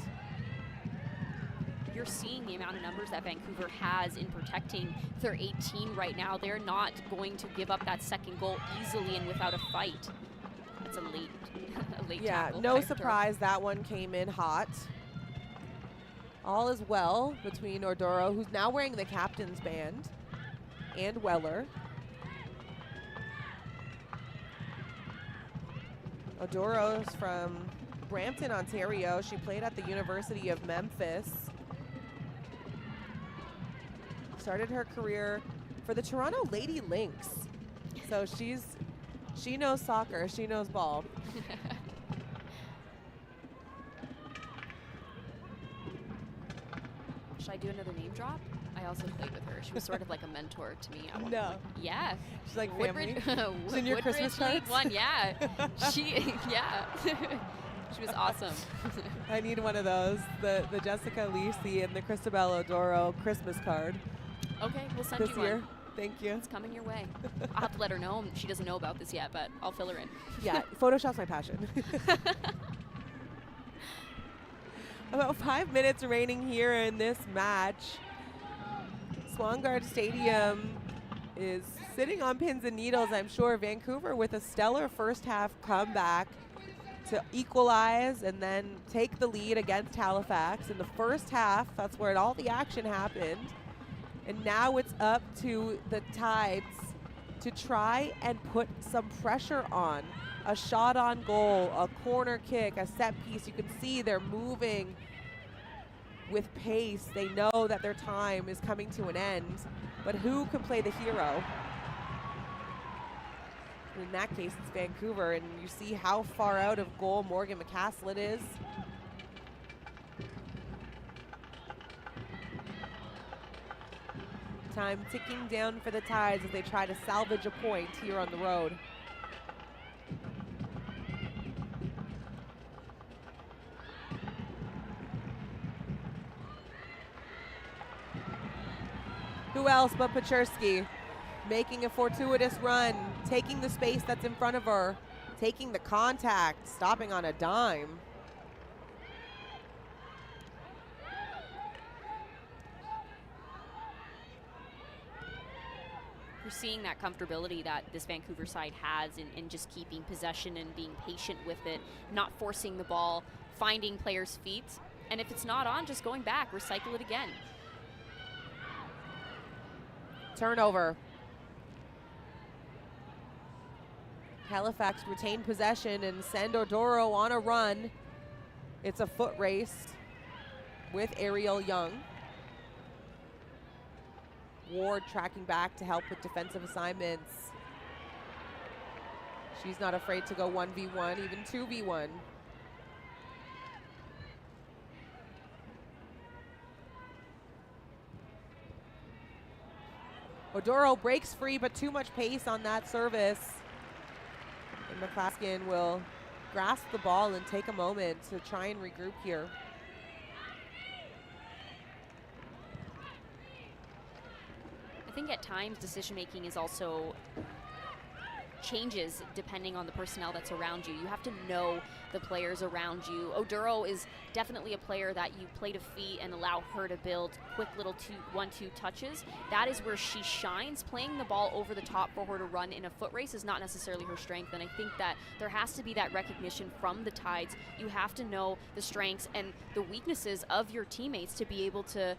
You're seeing the amount of numbers that Vancouver has in protecting their 18 right now. They're not going to give up that second goal easily and without a fight. That's a late Yeah, tackle. no surprise that one came in hot. All is well between Ordoro, who's now wearing the captain's band, and Weller. Odoro's from Brampton, Ontario. She played at the University of Memphis. Started her career for the Toronto Lady Lynx. So she knows soccer, she knows ball. Should I do another name drop? I also played with her. She was sort of like a mentor to me at one No. point. Yeah. She's like Woodbridge, family. She's in your Woodbridge Christmas League cards? One, yeah. Yeah. She was awesome. I need one of those. The Jessica Lisi and the Christabel Odoro Christmas card. Okay, we'll send this you year. one. Thank you. It's coming your way. I'll have to let her know. She doesn't know about this yet, but I'll fill her in. Yeah, Photoshop's my passion. About 5 minutes remaining here in this match. Swangard Stadium is sitting on pins and needles, I'm sure. Vancouver with a stellar first half comeback to equalize and then take the lead against Halifax. In the first half, that's where all the action happened. And now it's up to the Tides to try and put some pressure on. A shot on goal, a corner kick, a set piece. You can see they're moving with pace. They know that their time is coming to an end. But who can play the hero? In that case, it's Vancouver, and you see how far out of goal Morgan McCaslett is. Time ticking down for the Tides as they try to salvage a point here on the road. Who else but Paczerski? Making a fortuitous run, taking the space that's in front of her, taking the contact, stopping on a dime. We're seeing that comfortability that this Vancouver side has in just keeping possession and being patient with it, not forcing the ball, finding players' feet, and if it's not on, just going back, recycle it again. Turnover. Halifax retain possession and send Odoro on a run. It's a foot race with Ariel Young. Ward tracking back to help with defensive assignments. She's not afraid to go 1v1, even 2v1. Odoro breaks free, but too much pace on that service. And McClaskin will grasp the ball and take a moment to try and regroup here. I think at times decision-making is also changes depending on the personnel that's around you. You have to know the players around you. Odoro is definitely a player that you play to feet and allow her to build quick little 1-2 touches. That is where she shines. Playing the ball over the top for her to run in a foot race is not necessarily her strength, and I think that there has to be that recognition from the Tides. You have to know the strengths and the weaknesses of your teammates to be able to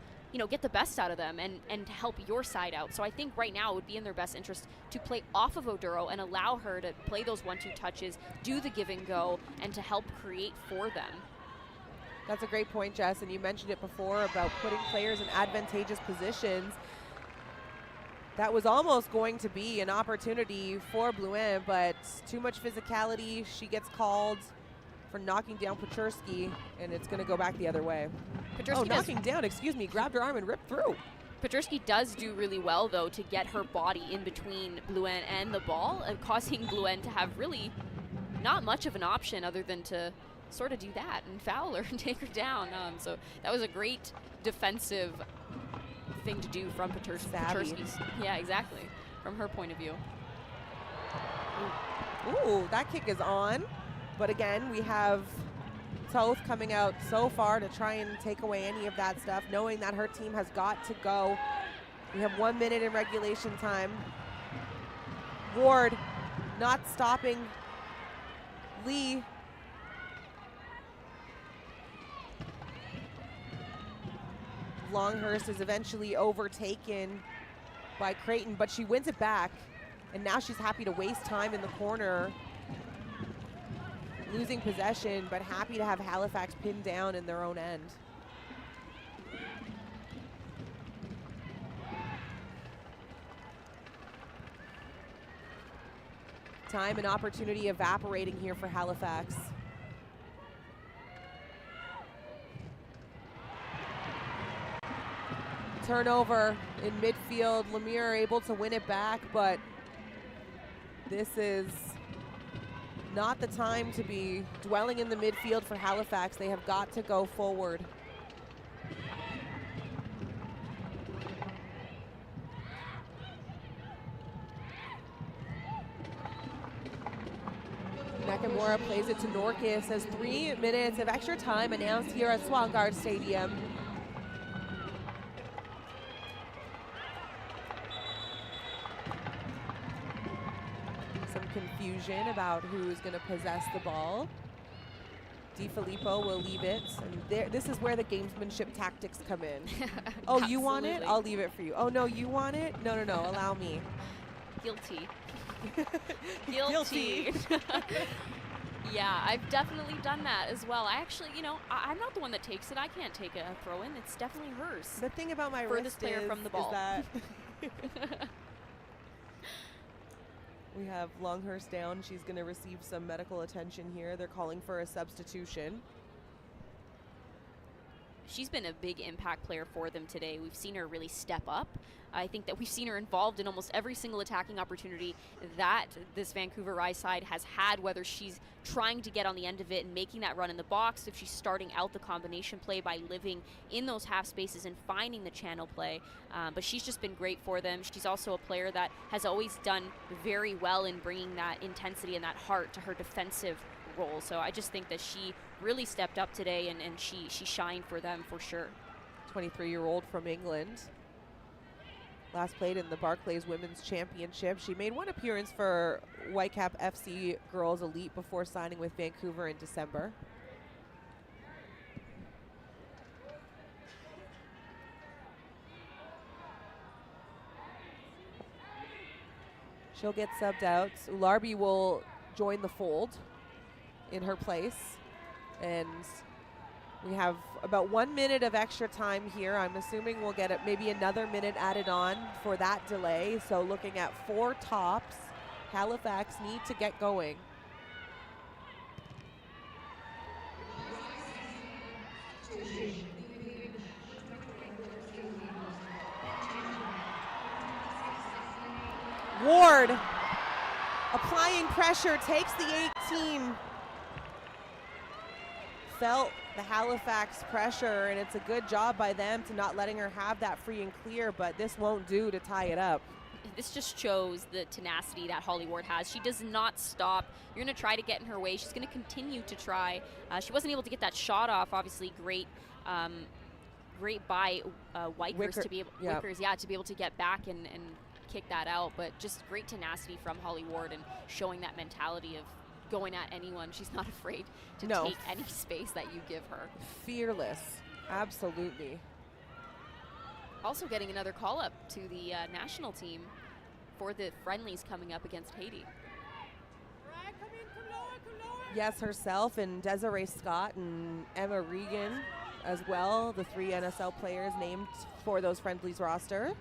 get the best out of them and to help your side out. So I think right now it would be in their best interest to play off of Odoro and allow her to play those 1-2 touches, do the give and go, and to help create for them. That's a great point, Jess, and you mentioned it before about putting players in advantageous positions. That was almost going to be an opportunity for Blouin, but too much physicality. She gets called for knocking down Paczerski, and it's going to go back the other way. Knocking down, excuse me, grabbed her arm and ripped through. Paczerski does do really well, though, to get her body in between Blouin and the ball, and causing Blouin to have really not much of an option other than to sort of do that and foul her and take her down. So that was a great defensive thing to do from Paczerski's. Yeah, exactly, from her point of view. Ooh, that kick is on. But again, we have Toth coming out so far to try and take away any of that stuff, knowing that her team has got to go. We have 1 minute in regulation time. Ward not stopping Lee. Longhurst is eventually overtaken by Creighton, but she wins it back. And now she's happy to waste time in the corner, losing possession, but happy to have Halifax pinned down in their own end. Time and opportunity evaporating here for Halifax. Turnover in midfield. Lemire able to win it back, but this is not the time to be dwelling in the midfield for Halifax. They have got to go forward. Nakamura plays it to Norcus as 3 minutes of extra time announced here at Swangard Stadium. Some confusion about who's going to possess the ball. DiFilippo will leave it. And this is where the gamesmanship tactics come in. Oh, you want it? I'll leave it for you. Oh, no, you want it? No, no, no, allow me. Guilty. Guilty. Yeah, I've definitely done that as well. I actually, you know, I'm not the one that takes it. I can't take a throw-in. It's definitely hers. The thing about my furthest player from the ball. Is that we have Longhurst down. She's going to receive some medical attention here. They're calling for a substitution. She's been a big impact player for them today. We've seen her really step up. I think that we've seen her involved in almost every single attacking opportunity that this Vancouver Rise side has had, whether she's trying to get on the end of it and making that run in the box, if she's starting out the combination play by living in those half spaces and finding the channel play. But she's just been great for them. She's also a player that has always done very well in bringing that intensity and that heart to her defensive role. So I just think that she really stepped up today, and she shined for them for sure. 23-year-old from England. Last played in the Barclays Women's Championship. She made one appearance for Whitecap FC Girls Elite before signing with Vancouver in December. She'll get subbed out. Ularbi will join the fold in her place. And we have about 1 minute of extra time here. I'm assuming we'll get maybe another minute added on for that delay. So looking at 4 tops, Halifax need to get going. Ward applying pressure, takes the 18. Felt the Halifax pressure, and it's a good job by them to not letting her have that free and clear, but this won't do to tie it up. This just shows the tenacity that Holly Ward has. She does not stop. You're going to try to get in her way. She's going to continue to try. She wasn't able to get that shot off. Obviously, great by Wikers to be able, to be able to get back and kick that out. But just great tenacity from Holly Ward and showing that mentality of going at anyone. She's not afraid to take any space that you give her. Fearless, absolutely. Also getting another call up to the national team for the friendlies coming up against Haiti. Yes, herself and Desiree Scott and Emma Regan as well, the 3 NSL players named for those friendlies roster.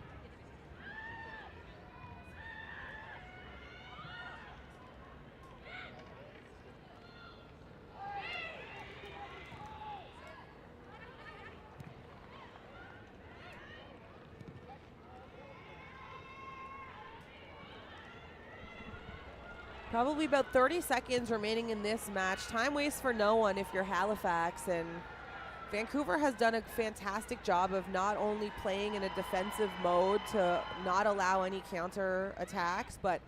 Probably about 30 seconds remaining in this match. Time waits for no one if you're Halifax, and Vancouver has done a fantastic job of not only playing in a defensive mode to not allow any counter attacks, but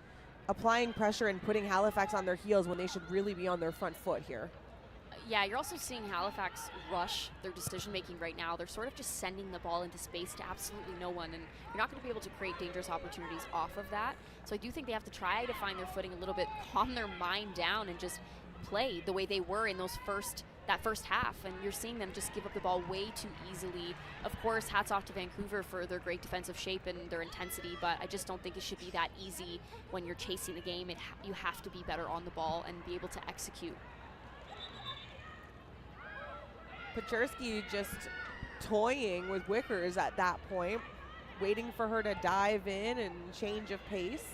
applying pressure and putting Halifax on their heels when they should really be on their front foot here. Yeah, you're also seeing Halifax rush their decision-making right now. They're sort of just sending the ball into space to absolutely no one, and you're not going to be able to create dangerous opportunities off of that. So I do think they have to try to find their footing a little bit, calm their mind down, and just play the way they were in that that first half, and you're seeing them just give up the ball way too easily. Of course, hats off to Vancouver for their great defensive shape and their intensity, but I just don't think it should be that easy when you're chasing the game. You have to be better on the ball and be able to execute. Paczerski just toying with Wickers at that point, waiting for her to dive in and change of pace.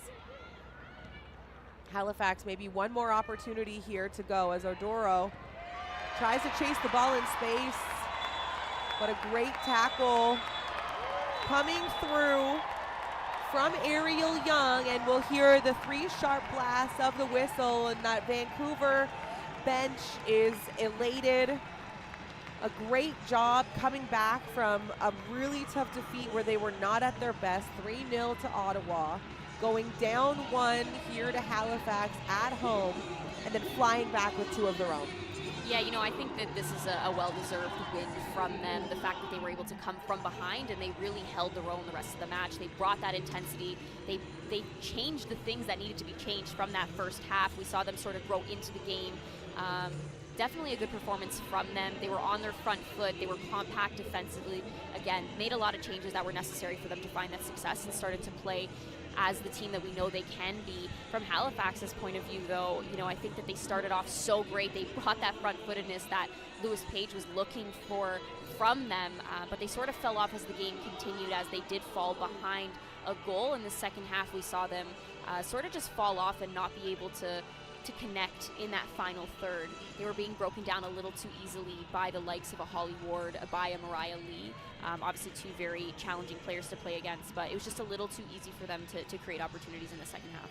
Halifax maybe one more opportunity here to go as Odoro tries to chase the ball in space, but a great tackle coming through from Ariel Young, and we'll hear the 3 sharp blasts of the whistle, and that Vancouver bench is elated. A great job coming back from a really tough defeat where they were not at their best, 3-0 to Ottawa, going down 1 here to Halifax at home, and then flying back with 2 of their own. Yeah, I think that this is a well-deserved win from them. The fact that they were able to come from behind and they really held their own the rest of the match. They brought that intensity. They changed the things that needed to be changed from that first half. We saw them sort of grow into the game. Definitely a good performance from them. They were on their front foot. They were compact defensively. Again, made a lot of changes that were necessary for them to find that success and started to play as the team that we know they can be. From Halifax's point of view, though, I think that they started off so great. They brought that front-footedness that Lewis Page was looking for from them, but they sort of fell off as the game continued, as they did fall behind a goal. In the second half, we saw them sort of just fall off and not be able to connect in that final third. They were being broken down a little too easily by the likes of a Holly Ward, by a Mariah Lee. Obviously 2 very challenging players to play against, but it was just a little too easy for them to create opportunities in the second half.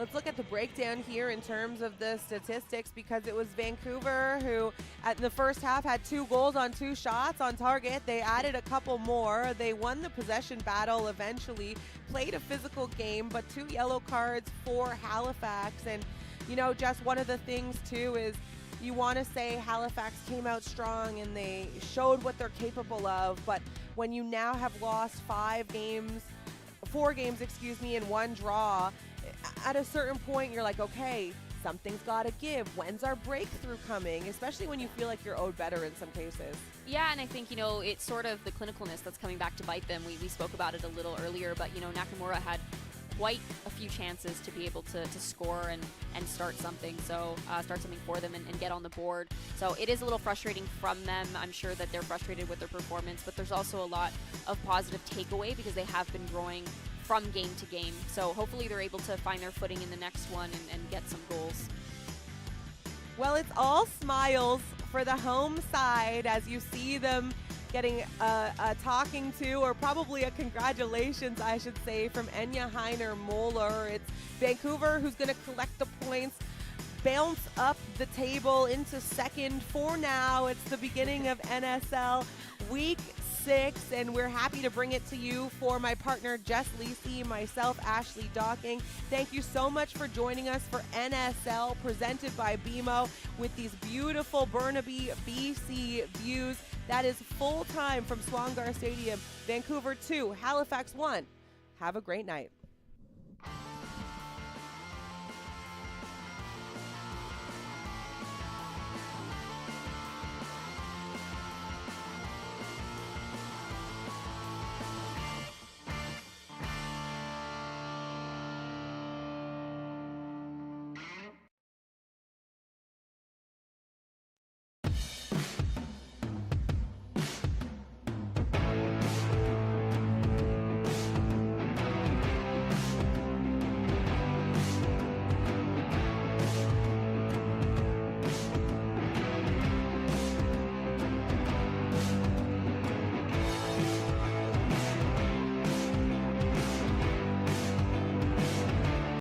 Let's look at the breakdown here in terms of the statistics, because it was Vancouver who at the first half had 2 goals on 2 shots on target. They added a couple more. They won the possession battle eventually, played a physical game, but 2 yellow cards for Halifax. And just one of the things too is you want to say Halifax came out strong and they showed what they're capable of, but when you now have lost 4 games, and 1 draw, at a certain point you're like, okay, something's got to give. When's our breakthrough coming? Especially when you feel like you're owed better in some cases. Yeah, and I think, it's sort of the clinicalness that's coming back to bite them. We spoke about it a little earlier, but, Nakamura had quite a few chances to be able to score and start something for them and get on the board. So it is a little frustrating from them. I'm sure that they're frustrated with their performance, but there's also a lot of positive takeaway because they have been growing from game to game. So hopefully they're able to find their footing in the next one and get some goals. Well, it's all smiles for the home side as you see them getting a talking to, or probably a congratulations, I should say, from Enya Heiner-Moeller. It's Vancouver who's going to collect the points, bounce up the table into second for now. It's the beginning of NSL Week 6, and we're happy to bring it to you for my partner Jess Lisi, myself, Ashley Docking. Thank you so much for joining us for NSL presented by BMO with these beautiful Burnaby, BC views. That is full time from Swangard Stadium. Vancouver 2, Halifax 1. Have a great night.